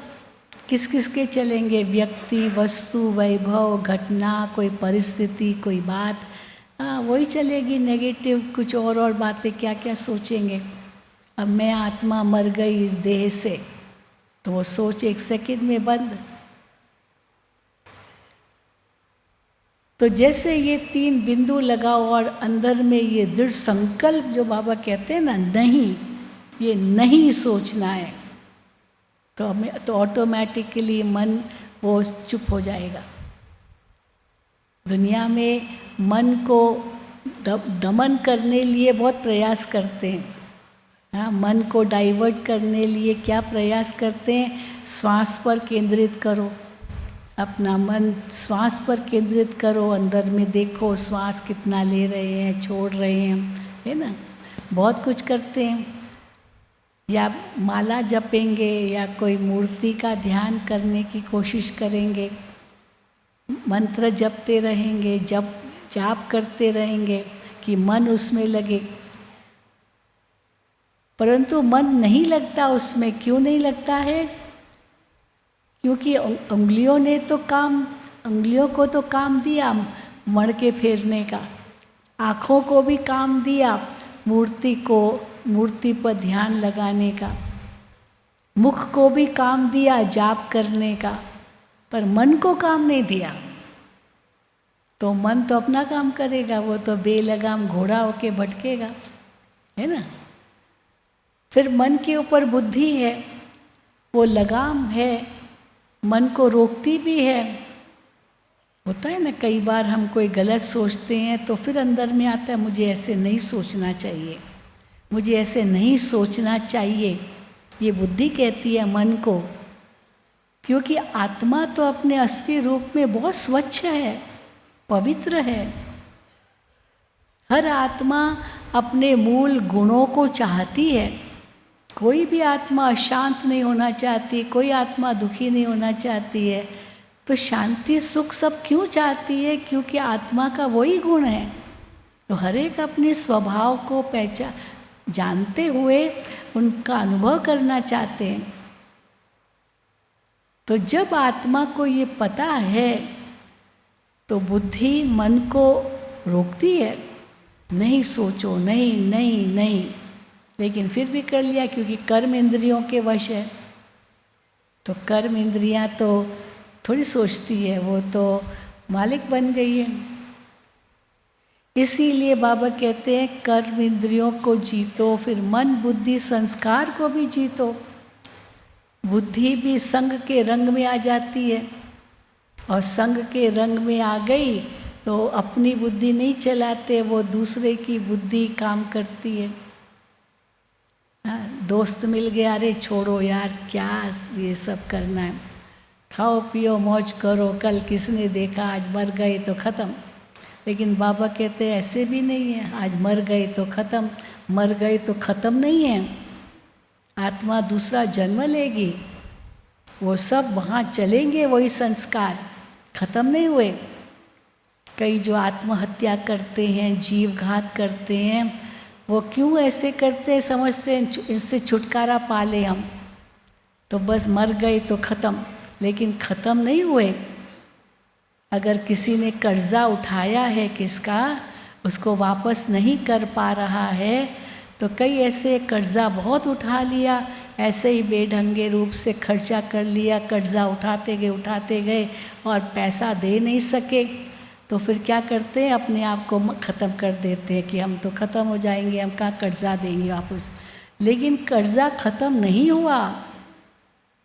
किस किस के चलेंगे? व्यक्ति, वस्तु, वैभव, घटना, कोई परिस्थिति, कोई बात, हाँ वही चलेगी। नेगेटिव कुछ और बातें क्या क्या सोचेंगे। अब मैं आत्मा मर गई इस देह से, तो वो सोच 1 सेकंड में बंद। तो जैसे ये 3 बिंदु लगाओ और अंदर में ये दृढ़ संकल्प जो बाबा कहते हैं ना, नहीं, ये नहीं सोचना है, तो हमें तो ऑटोमेटिकली मन वो चुप हो जाएगा। दुनिया में मन को दमन करने लिए बहुत प्रयास करते हैं। हाँ, मन को डाइवर्ट करने लिए क्या प्रयास करते हैं? श्वास पर केंद्रित करो, अपना मन श्वास पर केंद्रित करो, अंदर में देखो श्वास कितना ले रहे हैं, छोड़ रहे हैं, है ना। बहुत कुछ करते हैं, या माला जपेंगे या कोई मूर्ति का ध्यान करने की कोशिश करेंगे, मंत्र जपते रहेंगे, जाप करते रहेंगे कि मन उसमें लगे, परंतु मन नहीं लगता उसमें। क्यों नहीं लगता है? क्योंकि उंगलियों को तो काम दिया मण के फेरने का, आँखों को भी काम दिया मूर्ति पर ध्यान लगाने का, मुख को भी काम दिया जाप करने का, पर मन को काम नहीं दिया। तो मन तो अपना काम करेगा, वो तो बेलगाम घोड़ा होके भटकेगा, है ना। फिर मन के ऊपर बुद्धि है, वो लगाम है, मन को रोकती भी है। होता है ना, कई बार हम कोई गलत सोचते हैं तो फिर अंदर में आता है मुझे ऐसे नहीं सोचना चाहिए, मुझे ऐसे नहीं सोचना चाहिए। ये बुद्धि कहती है मन को, क्योंकि आत्मा तो अपने असली रूप में बहुत स्वच्छ है, पवित्र है। हर आत्मा अपने मूल गुणों को चाहती है। कोई भी आत्मा अशांत नहीं होना चाहती, कोई आत्मा दुखी नहीं होना चाहती है। तो शांति सुख सब क्यों चाहती है? क्योंकि आत्मा का वही गुण है। तो हर एक अपने स्वभाव को जानते हुए उनका अनुभव करना चाहते हैं। तो जब आत्मा को ये पता है तो बुद्धि मन को रोकती है, नहीं सोचो, नहीं नहीं नहीं, लेकिन फिर भी कर लिया क्योंकि कर्म इंद्रियों के वश है। तो कर्म इंद्रियां तो थोड़ी सोचती है, वो तो मालिक बन गई है। इसीलिए बाबा कहते हैं कर्म इंद्रियों को जीतो, फिर मन बुद्धि संस्कार को भी जीतो। बुद्धि भी संग के रंग में आ जाती है, और संग के रंग में आ गई तो अपनी बुद्धि नहीं चलाते, वो दूसरे की बुद्धि काम करती है। दोस्त मिल गया, अरे छोड़ो यार क्या ये सब करना है, खाओ पियो मौज करो, कल किसने देखा, आज मर गए तो ख़त्म। लेकिन बाबा कहते हैं ऐसे भी नहीं है, आज मर गए तो ख़त्म, मर गए तो ख़त्म नहीं है, आत्मा दूसरा जन्म लेगी, वो सब वहाँ चलेंगे, वही संस्कार ख़त्म नहीं हुए। कई जो आत्महत्या करते हैं, जीव घात करते हैं, वो क्यों ऐसे करते हैं? समझते हैं इससे छुटकारा पा ले हम, तो बस मर गए तो ख़त्म, लेकिन ख़त्म नहीं हुए। अगर किसी ने कर्जा उठाया है किसका, उसको वापस नहीं कर पा रहा है, तो कई ऐसे कर्जा बहुत उठा लिया, ऐसे ही बेढंगे रूप से खर्चा कर लिया, कर्जा उठाते गए और पैसा दे नहीं सके, तो फिर क्या करते हैं? अपने आप को ख़त्म कर देते हैं कि हम तो ख़त्म हो जाएंगे, हम कहाँ कर्जा देंगे वापस। लेकिन कर्जा ख़त्म नहीं हुआ,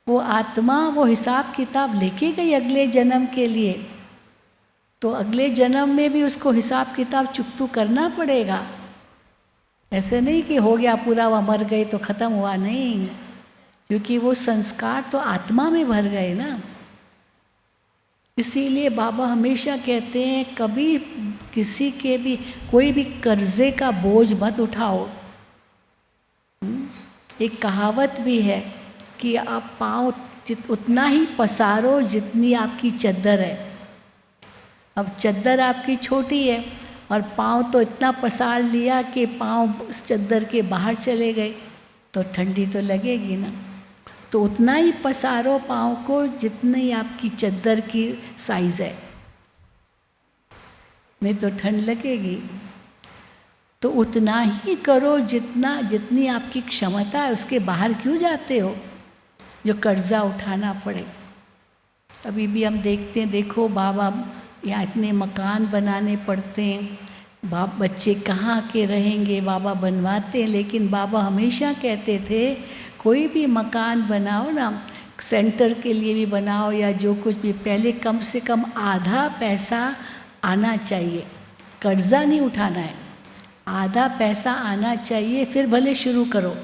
वो आत्मा वो हिसाब किताब लेके गई अगले जन्म के लिए, तो अगले जन्म में भी उसको हिसाब किताब चुकतू करना पड़ेगा। ऐसे नहीं कि हो गया पूरा, वह मर गए तो ख़त्म हुआ, नहीं, क्योंकि वो संस्कार तो आत्मा में भर गए ना। इसीलिए बाबा हमेशा कहते हैं कभी किसी के भी कोई भी कर्जे का बोझ मत उठाओ, एक कहावत भी है कि आप पाँव उतना ही पसारो जितनी आपकी चद्दर है। अब चद्दर आपकी छोटी है और पाँव तो इतना पसार लिया कि पाँव उस चद्दर के बाहर चले गए, तो ठंडी तो लगेगी ना। तो उतना ही पसारो पाँव को जितनी आपकी चद्दर की साइज़ है, नहीं तो ठंड लगेगी। तो उतना ही करो जितनी आपकी क्षमता है, उसके बाहर क्यों जाते हो जो कर्जा उठाना पड़े। अभी भी हम देखते हैं, देखो बाबा यहाँ इतने मकान बनाने पड़ते हैं, बच्चे कहाँ के रहेंगे, बाबा बनवाते हैं। लेकिन बाबा हमेशा कहते थे कोई भी मकान बनाओ ना, सेंटर के लिए भी बनाओ या जो कुछ भी, पहले कम से कम आधा पैसा आना चाहिए, कर्जा नहीं उठाना है, आधा पैसा आना चाहिए, फिर भले शुरू करो।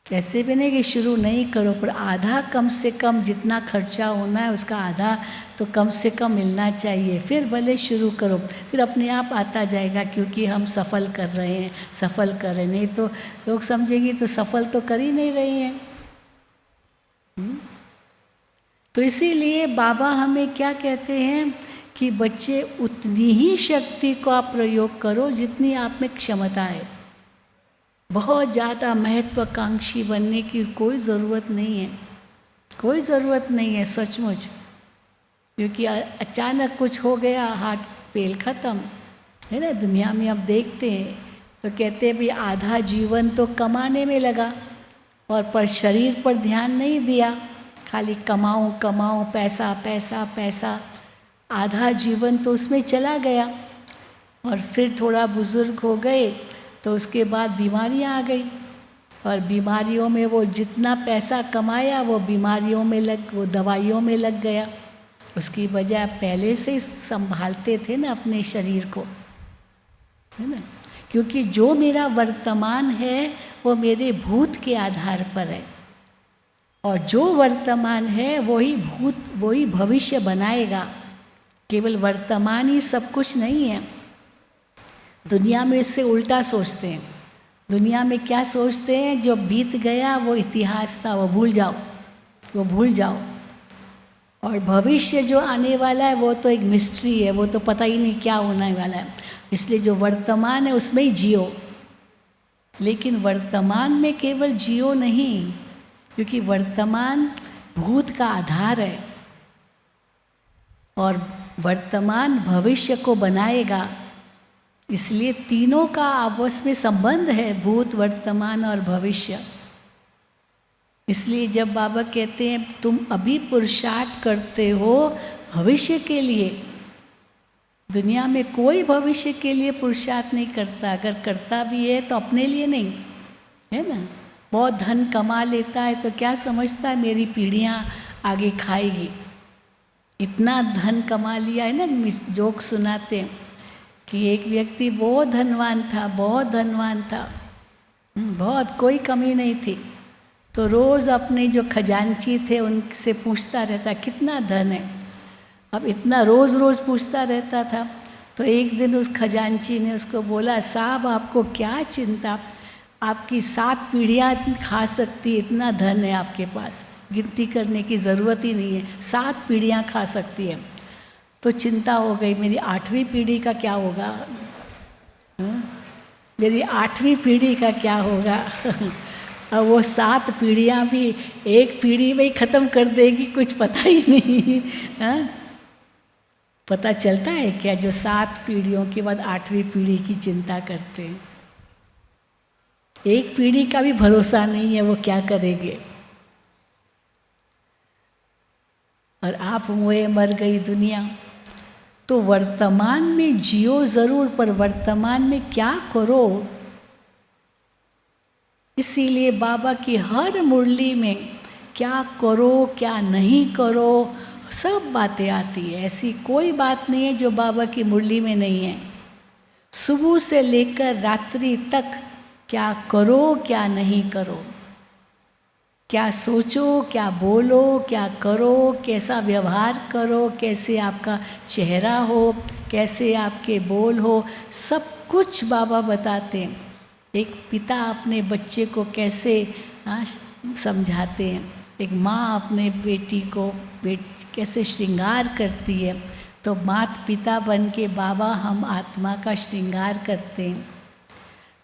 ऐसे भी नहीं कि शुरू नहीं करो, पर आधा कम से कम जितना खर्चा होना है उसका आधा तो कम से कम मिलना चाहिए, फिर भले शुरू करो, फिर अपने आप आता जाएगा। क्योंकि हम सफल कर रहे हैं, सफल कर रहे, नहीं तो लोग समझेंगे तो सफल तो कर ही नहीं रही हैं। तो इसीलिए बाबा हमें क्या कहते हैं कि बच्चे उतनी ही शक्ति को आप प्रयोग करो जितनी आप में क्षमता है। बहुत ज़्यादा महत्वाकांक्षी बनने की कोई ज़रूरत नहीं है, कोई ज़रूरत नहीं है सचमुच। क्योंकि अचानक कुछ हो गया, हार्ट फेल ख़त्म, है ना। दुनिया में अब देखते हैं तो कहते हैं भी आधा जीवन तो कमाने में लगा और पर शरीर पर ध्यान नहीं दिया, खाली कमाऊं कमाऊं, पैसा पैसा पैसा, आधा जीवन तो उसमें चला गया। और फिर थोड़ा बुज़ुर्ग हो गए तो उसके बाद बीमारियां आ गई, और बीमारियों में वो जितना पैसा कमाया वो बीमारियों में वो दवाइयों में लग गया। उसकी बजाय पहले से ही संभालते थे ना अपने शरीर को, है ना। क्योंकि जो मेरा वर्तमान है वो मेरे भूत के आधार पर है, और जो वर्तमान है वही भविष्य बनाएगा। केवल वर्तमान ही सब कुछ नहीं है। दुनिया में इससे उल्टा सोचते हैं। दुनिया में क्या सोचते हैं, जो बीत गया वो इतिहास था, वो भूल जाओ। और भविष्य जो आने वाला है वो तो एक मिस्ट्री है, वो तो पता ही नहीं क्या होने वाला है। इसलिए जो वर्तमान है उसमें ही जियो। लेकिन वर्तमान में केवल जियो नहीं, क्योंकि वर्तमान भूत का आधार है और वर्तमान भविष्य को बनाएगा। इसलिए तीनों का आपस में संबंध है, भूत, वर्तमान और भविष्य। इसलिए जब बाबा कहते हैं तुम अभी पुरुषार्थ करते हो भविष्य के लिए, दुनिया में कोई भविष्य के लिए पुरुषार्थ नहीं करता। अगर करता भी है तो अपने लिए नहीं, है ना। बहुत धन कमा लेता है तो क्या समझता है मेरी पीढ़ियाँ आगे खाएगी। इतना धन कमा लिया है ना, जोक सुनाते हैं कि एक व्यक्ति बहुत धनवान था, बहुत, कोई कमी नहीं थी। तो रोज़ अपने जो खजांची थे उनसे पूछता रहता कितना धन है। अब इतना रोज़ पूछता रहता था, तो एक दिन उस खजांची ने उसको बोला, साहब आपको क्या चिंता, आपकी 7 पीढ़ियाँ खा सकती, इतना धन है आपके पास, गिनती करने की ज़रूरत ही नहीं है, 7 पीढ़ियाँ खा सकती है। तो चिंता हो गई, मेरी 8वीं पीढ़ी का क्या होगा, मेरी 8वीं पीढ़ी का क्या होगा। अब वो 7 पीढ़ियाँ भी एक पीढ़ी में ही ख़त्म कर देगी, कुछ पता ही नहीं। पता चलता है क्या, जो 7 पीढ़ियों के बाद 8वीं पीढ़ी की चिंता करते हैं। एक पीढ़ी का भी भरोसा नहीं है, वो क्या करेंगे। और आप हुए मर गई दुनिया। तो वर्तमान में जियो ज़रूर, पर वर्तमान में क्या करो। इसीलिए बाबा की हर मुरली में क्या करो क्या नहीं करो सब बातें आती है। ऐसी कोई बात नहीं है जो बाबा की मुरली में नहीं है। सुबह से लेकर रात्रि तक क्या करो क्या नहीं करो, क्या सोचो क्या बोलो क्या करो, कैसा व्यवहार करो, कैसे आपका चेहरा हो, कैसे आपके बोल हो, सब कुछ बाबा बताते हैं। एक पिता अपने बच्चे को कैसे समझाते हैं, एक माँ अपने बेटी को कैसे श्रृंगार करती है, तो माता पिता बन के बाबा हम आत्मा का श्रृंगार करते हैं।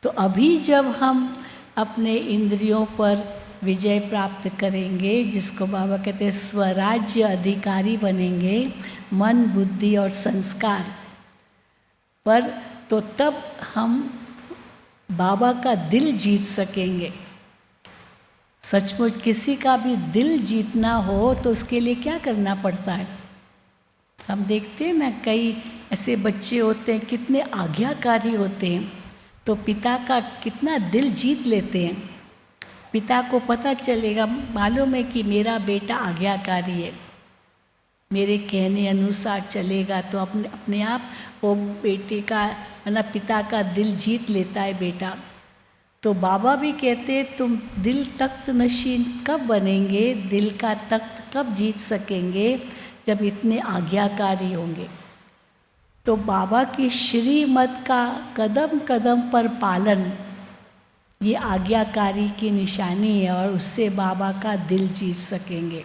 तो अभी जब हम अपने इंद्रियों पर विजय प्राप्त करेंगे, जिसको बाबा कहते हैं स्वराज्य अधिकारी बनेंगे, मन बुद्धि और संस्कार पर, तो तब हम बाबा का दिल जीत सकेंगे। सचमुच किसी का भी दिल जीतना हो तो उसके लिए क्या करना पड़ता है? हम देखते हैं ना, कई ऐसे बच्चे होते हैं कितने आज्ञाकारी होते हैं, तो पिता का कितना दिल जीत लेते हैं। पिता को पता चलेगा, मालूम है कि मेरा बेटा आज्ञाकारी है, मेरे कहने अनुसार चलेगा, तो अपने आप वो बेटे का पिता का दिल जीत लेता है बेटा। तो बाबा भी कहते हैं तुम दिल तख्त नशीन कब बनेंगे, दिल का तख्त कब जीत सकेंगे, जब इतने आज्ञाकारी होंगे। तो बाबा की श्रीमत का कदम कदम पर पालन, ये आज्ञाकारी की निशानी है, और उससे बाबा का दिल जीत सकेंगे।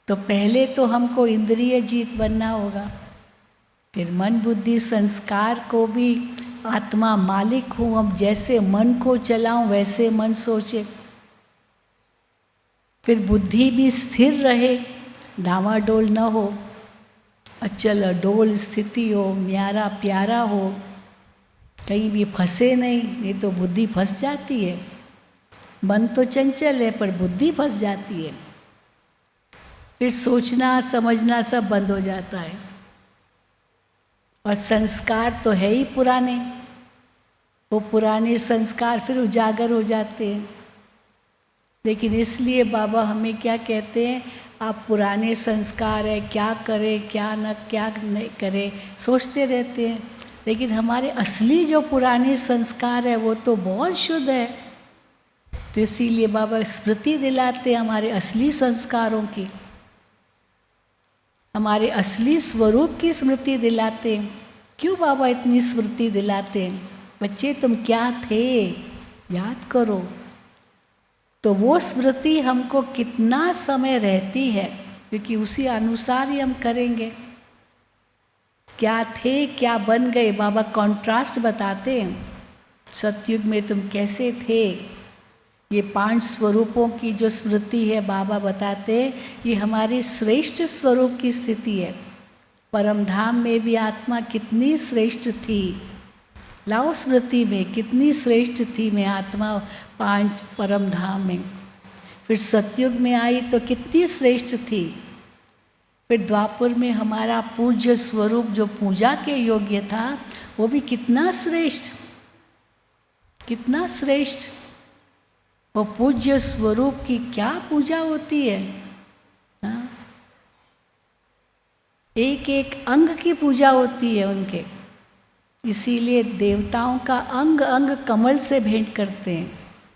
तो पहले तो हमको इंद्रिय जीत बनना होगा, फिर मन बुद्धि संस्कार को भी आत्मा मालिक हूँ, अब जैसे मन को चलाऊं वैसे मन सोचे। फिर बुद्धि भी स्थिर रहे, डावाडोल न हो, अचल अडोल स्थिति हो, न्यारा प्यारा हो, कहीं भी फंसे नहीं तो बुद्धि फंस जाती है। मन तो चंचल है पर बुद्धि फंस जाती है, फिर सोचना समझना सब बंद हो जाता है। और संस्कार तो है ही पुराने, वो पुराने संस्कार फिर उजागर हो जाते हैं। लेकिन इसलिए बाबा हमें क्या कहते हैं, आप पुराने संस्कार है, क्या करें क्या नहीं करें सोचते रहते हैं, लेकिन हमारे असली जो पुराने संस्कार है वो तो बहुत शुद्ध है। तो इसीलिए बाबा स्मृति दिलाते हैं हमारे असली संस्कारों की, हमारे असली स्वरूप की स्मृति दिलाते हैं। क्यों बाबा इतनी स्मृति दिलाते हैं? बच्चे तुम क्या थे याद करो। तो वो स्मृति हमको कितना समय रहती है, क्योंकि उसी अनुसार ही हम करेंगे। क्या थे क्या बन गए, बाबा कॉन्ट्रास्ट बताते हैं। सतयुग में तुम कैसे थे, ये 5 स्वरूपों की जो स्मृति है बाबा बताते हैं, ये हमारी श्रेष्ठ स्वरूप की स्थिति है। परम धाम में भी आत्मा कितनी श्रेष्ठ थी, लाओ स्मृति में कितनी श्रेष्ठ थी मैं आत्मा 5 परम धाम में। फिर सतयुग में आई तो कितनी श्रेष्ठ थी। फिर द्वापर में हमारा पूज्य स्वरूप जो पूजा के योग्य था वो भी कितना श्रेष्ठ, कितना श्रेष्ठ। वो पूज्य स्वरूप की क्या पूजा होती है, हाँ? एक एक अंग की पूजा होती है उनके। इसीलिए देवताओं का अंग अंग कमल से भेंट करते हैं।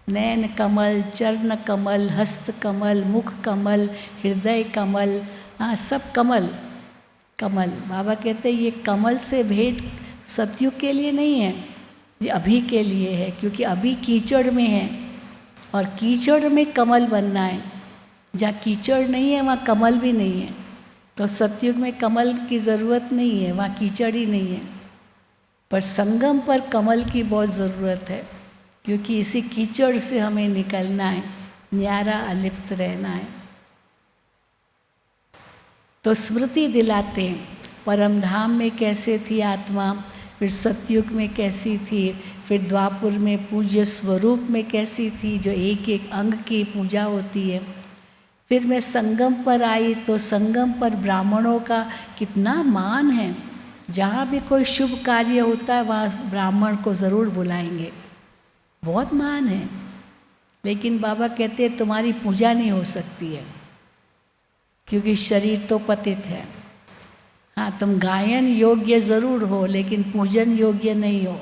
नैन कमल, चरण कमल, हस्त कमल, मुख कमल, हृदय कमल, हाँ सब कमल कमल। बाबा कहते हैं ये कमल से भेंट सतयुग के लिए नहीं है, ये अभी के लिए है, क्योंकि अभी कीचड़ में है और कीचड़ में कमल बनना है। जहाँ कीचड़ नहीं है वहाँ कमल भी नहीं है। तो सतयुग में कमल की ज़रूरत नहीं है, वहाँ कीचड़ ही नहीं है। पर संगम पर कमल की बहुत ज़रूरत है, क्योंकि इसी कीचड़ से हमें निकलना है, न्यारा अलिप्त रहना है। तो स्मृति दिलाते हैं परम धाम में कैसे थी आत्मा, फिर सतयुग में कैसी थी, फिर द्वापुर में पूज्य स्वरूप में कैसी थी जो एक एक अंग की पूजा होती है। फिर मैं संगम पर आई तो संगम पर ब्राह्मणों का कितना मान है। जहाँ भी कोई शुभ कार्य होता है वहाँ ब्राह्मण को ज़रूर बुलाएंगे, बहुत मान है। लेकिन बाबा कहते हैं तुम्हारी पूजा नहीं हो सकती है, क्योंकि शरीर तो पतित है। हाँ तुम गायन योग्य ज़रूर हो लेकिन पूजन योग्य नहीं हो।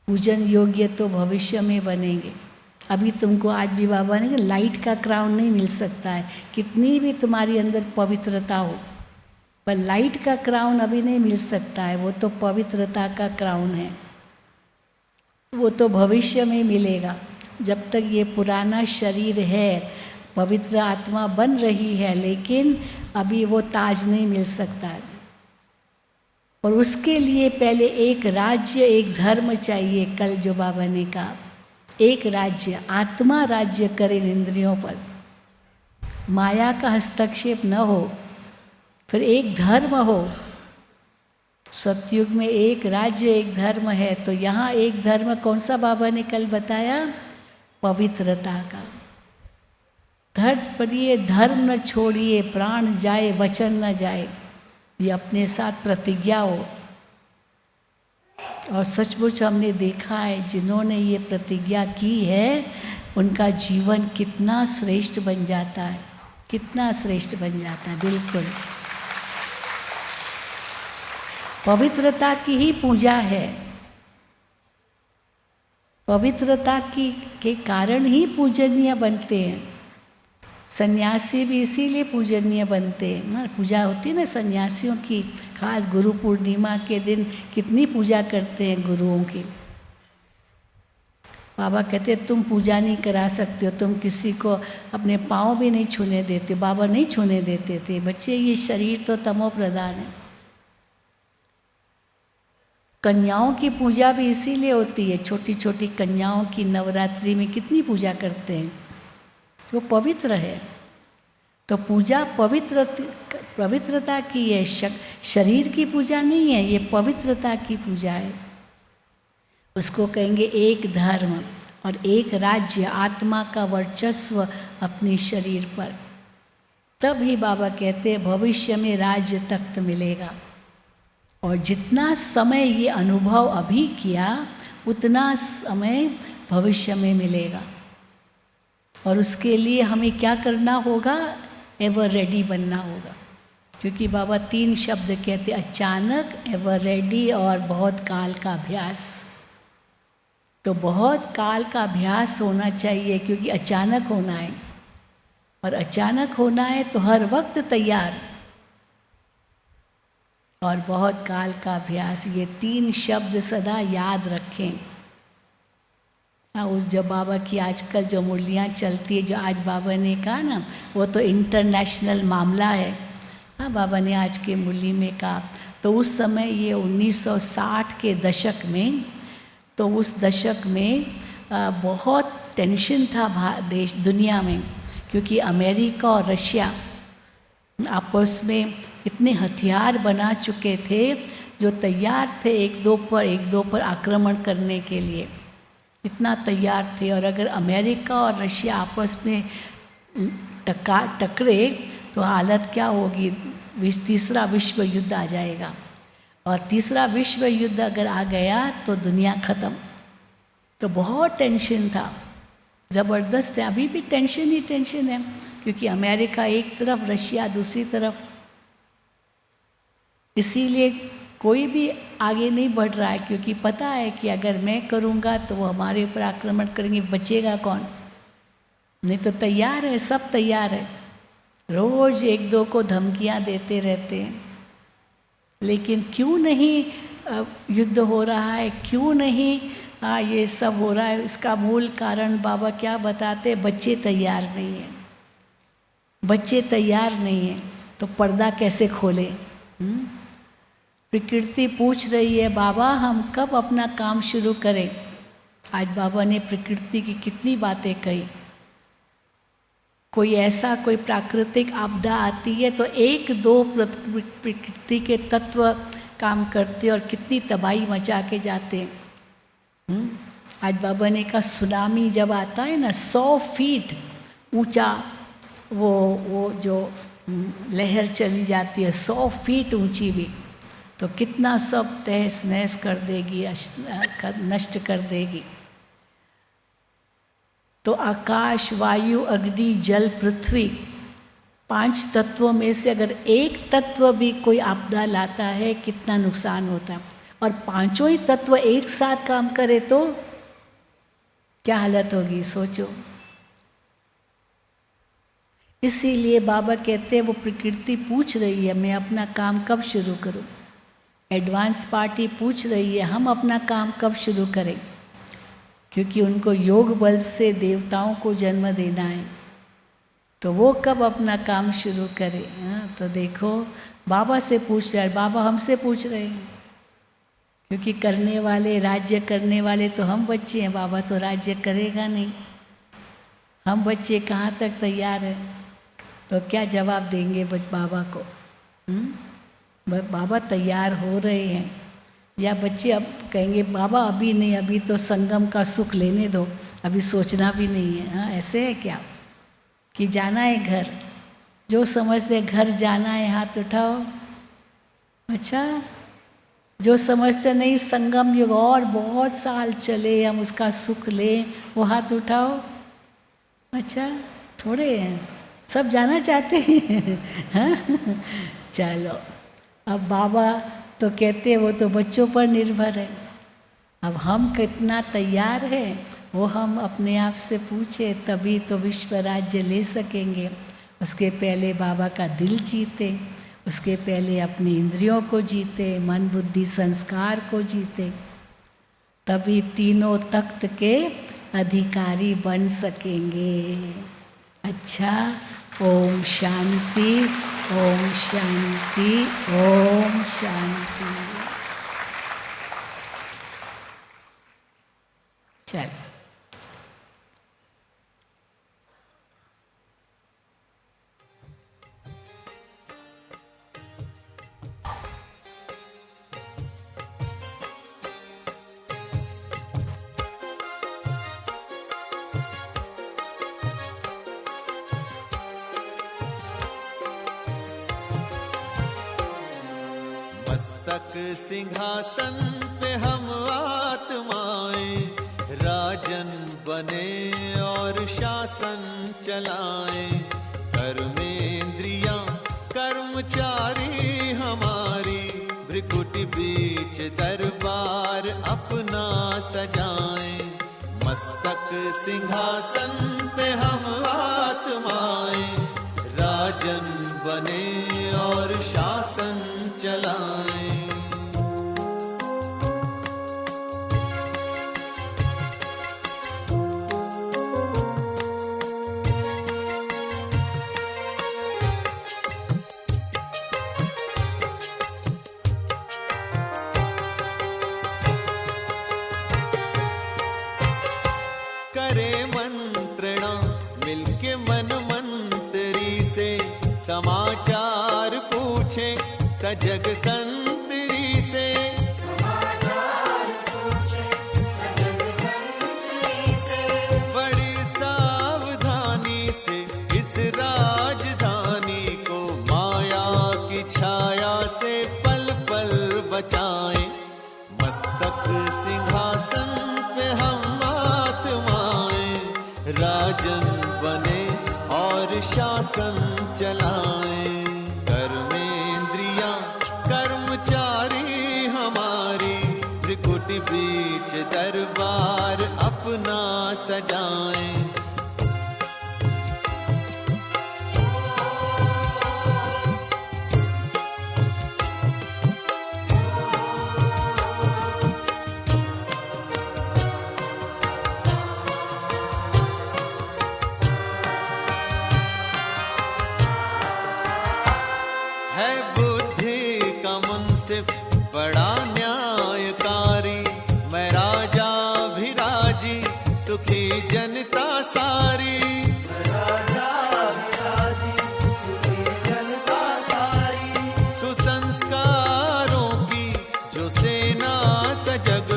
पूजन योग्य तो भविष्य में बनेंगे। अभी तुमको आज भी बाबा ने लाइट का क्राउन नहीं मिल सकता है, कितनी भी तुम्हारी अंदर पवित्रता हो, पर लाइट का क्राउन अभी नहीं मिल सकता है, वो तो पवित्रता का क्राउन है। वो तो भविष्य में मिलेगा। जब तक ये पुराना शरीर है, पवित्र आत्मा बन रही है, लेकिन अभी वो ताज नहीं मिल सकता है। और उसके लिए पहले एक राज्य, एक धर्म चाहिए। कल जो बाबा ने कहा, एक राज्य, आत्मा राज्य करे इंद्रियों पर, माया का हस्तक्षेप न हो, फिर एक धर्म हो। सतयुग में एक राज्य, एक धर्म है, तो यहाँ एक धर्म कौन सा बाबा ने कल बताया? पवित्रता का। धर्म पढ़िए, धर्म न छोड़िए, प्राण जाए वचन न जाए, ये अपने साथ प्रतिज्ञा हो। और सचमुच हमने देखा है, जिन्होंने ये प्रतिज्ञा की है, उनका जीवन कितना श्रेष्ठ बन जाता है, कितना श्रेष्ठ बन जाता है। बिल्कुल पवित्रता की ही पूजा है। पवित्रता की के कारण ही पूजनीय बनते हैं। सन्यासी भी इसीलिए पूजनीय बनते हैं ना। पूजा होती है ना सन्यासियों की, खास गुरु पूर्णिमा के दिन कितनी पूजा करते हैं गुरुओं की। बाबा कहते तुम पूजा नहीं करा सकते हो, तुम किसी को अपने पाँव भी नहीं छूने देते। बाबा नहीं छूने देते थे। बच्चे, ये शरीर तो तमो प्रधान है। कन्याओं की पूजा भी इसीलिए होती है। छोटी छोटी कन्याओं की नवरात्रि में कितनी पूजा करते हैं, वो पवित्र है। तो पूजा पवित्रता की है, शरीर की पूजा नहीं है, ये पवित्रता की पूजा है। उसको कहेंगे एक धर्म और एक राज्य, आत्मा का वर्चस्व अपने शरीर पर। तब ही बाबा कहते हैं भविष्य में राज्य तख्त मिलेगा। और जितना समय ये अनुभव अभी किया, उतना समय भविष्य में मिलेगा। और उसके लिए हमें क्या करना होगा? एवर रेडी बनना होगा। क्योंकि बाबा 3 शब्द कहते, अचानक, एवर रेडी और बहुत काल का अभ्यास। तो बहुत काल का अभ्यास होना चाहिए, क्योंकि अचानक होना है। और अचानक होना है तो हर वक्त तैयार। और बहुत काल का अभ्यास, ये 3 शब्द सदा याद रखें। हाँ, उस जब बाबा की आजकल जो मुरलियाँ चलती है, जो आज बाबा ने कहा ना, वो तो इंटरनेशनल मामला है। हाँ, बाबा ने आज के मुरली में कहा। तो उस समय ये 1960 के दशक में, तो उस दशक में बहुत टेंशन था देश दुनिया में, क्योंकि अमेरिका और रशिया आपस में इतने हथियार बना चुके थे, जो तैयार थे एक दो पर आक्रमण करने के लिए, इतना तैयार थे। और अगर अमेरिका और रशिया आपस में टकरे तो हालत क्या होगी? तीसरा विश्व युद्ध आ जाएगा। और तीसरा विश्व युद्ध अगर आ गया तो दुनिया ख़त्म। तो बहुत टेंशन था, ज़बरदस्त है। अभी भी टेंशन ही टेंशन है, क्योंकि अमेरिका एक तरफ, रशिया दूसरी तरफ। इसीलिए कोई भी आगे नहीं बढ़ रहा है, क्योंकि पता है कि अगर मैं करूँगा तो वो हमारे ऊपर आक्रमण करेंगे, बचेगा कौन? नहीं तो तैयार है, सब तैयार है। रोज़ एक दो को धमकियाँ देते रहते हैं। लेकिन क्यों नहीं युद्ध हो रहा है, क्यों नहीं ये सब हो रहा है? इसका मूल कारण बाबा क्या बताते? बच्चे तैयार नहीं हैं। बच्चे तैयार नहीं हैं तो पर्दा कैसे खोले? प्रकृति पूछ रही है, बाबा हम कब अपना काम शुरू करें? आज बाबा ने प्रकृति की कितनी बातें कही। कोई प्राकृतिक आपदा आती है तो 1-2 प्रकृति के तत्व काम करते और कितनी तबाही मचा के जाते हैं। आज बाबा ने कहा सुनामी जब आता है ना, 100 फीट ऊंचा वो जो लहर चली जाती है, 100 फीट ऊंची भी, तो कितना सब तहस नहस कर देगी, नष्ट कर देगी। तो आकाश, वायु, अग्नि, जल, पृथ्वी, 5 तत्वों में से अगर एक तत्व भी कोई आपदा लाता है, कितना नुकसान होता है। और 5 ही तत्व एक साथ काम करे तो क्या हालत होगी, सोचो। इसीलिए बाबा कहते हैं वो प्रकृति पूछ रही है मैं अपना काम कब शुरू करूं। एडवांस पार्टी पूछ रही है हम अपना काम कब शुरू करें। क्योंकि उनको योग बल से देवताओं को जन्म देना है, तो वो कब अपना काम शुरू करे। हाँ, तो देखो बाबा से पूछ रहा है, बाबा हमसे पूछ रहे हैं, क्योंकि करने वाले, राज्य करने वाले तो हम बच्चे हैं, बाबा तो राज्य करेगा नहीं। हम बच्चे कहाँ तक तैयार हैं, तो क्या जवाब देंगे बाबा को। बाबा तैयार हो रहे हैं, या बच्चे अब कहेंगे बाबा अभी नहीं, अभी तो संगम का सुख लेने दो, अभी सोचना भी नहीं है। हाँ, ऐसे है क्या कि जाना है घर, जो समझते घर जाना है हाथ उठाओ। अच्छा, जो समझते नहीं संगम युग और बहुत साल चले, हम उसका सुख लें, वो हाथ उठाओ। अच्छा, थोड़े हैं, सब जाना चाहते हैं। हाँ, चलो अब बाबा तो कहते हैं वो तो बच्चों पर निर्भर है, अब हम कितना तैयार हैं वो हम अपने आप से पूछे, तभी तो विश्व राज्य ले सकेंगे। उसके पहले बाबा का दिल जीते, उसके पहले अपनी इंद्रियों को जीते, मन बुद्धि संस्कार को जीते, तभी तीनों तख्त के अधिकारी बन सकेंगे। अच्छा, ओम शांति, ओम शांति, ओम शांति। चल मस्तक सिंहासन पे हम आत्माएं, राजन बने और शासन चलाएं। कर्मेंद्रियां कर्मचारी हमारी, भ्रिकुटी बीच दरबार अपना सजाएं। मस्तक सिंहासन पे हम आत्माएं, राजन बने और शासन चलाएं। करे मंत्रणा मिलके मन मंत्री से, समाचार पूछे सजग संतरी से। बड़ी सावधानी से इस राजधानी को माया की छाया से पल पल बचाएं। मस्तक सिंहासन पे हम आत्माएं, राजन बने और शासन चलाएं। कर्मेंद्रियां कर्मचारी हमारी, त्रिकुटी बीच दरबार अपना सजाएं। है बुद्धि का मुंसिफ बड़ा न्यायकारी, मैं राजा भी राजी सुखी जनता सारी। सुसंस्कारों की जो सेना सजग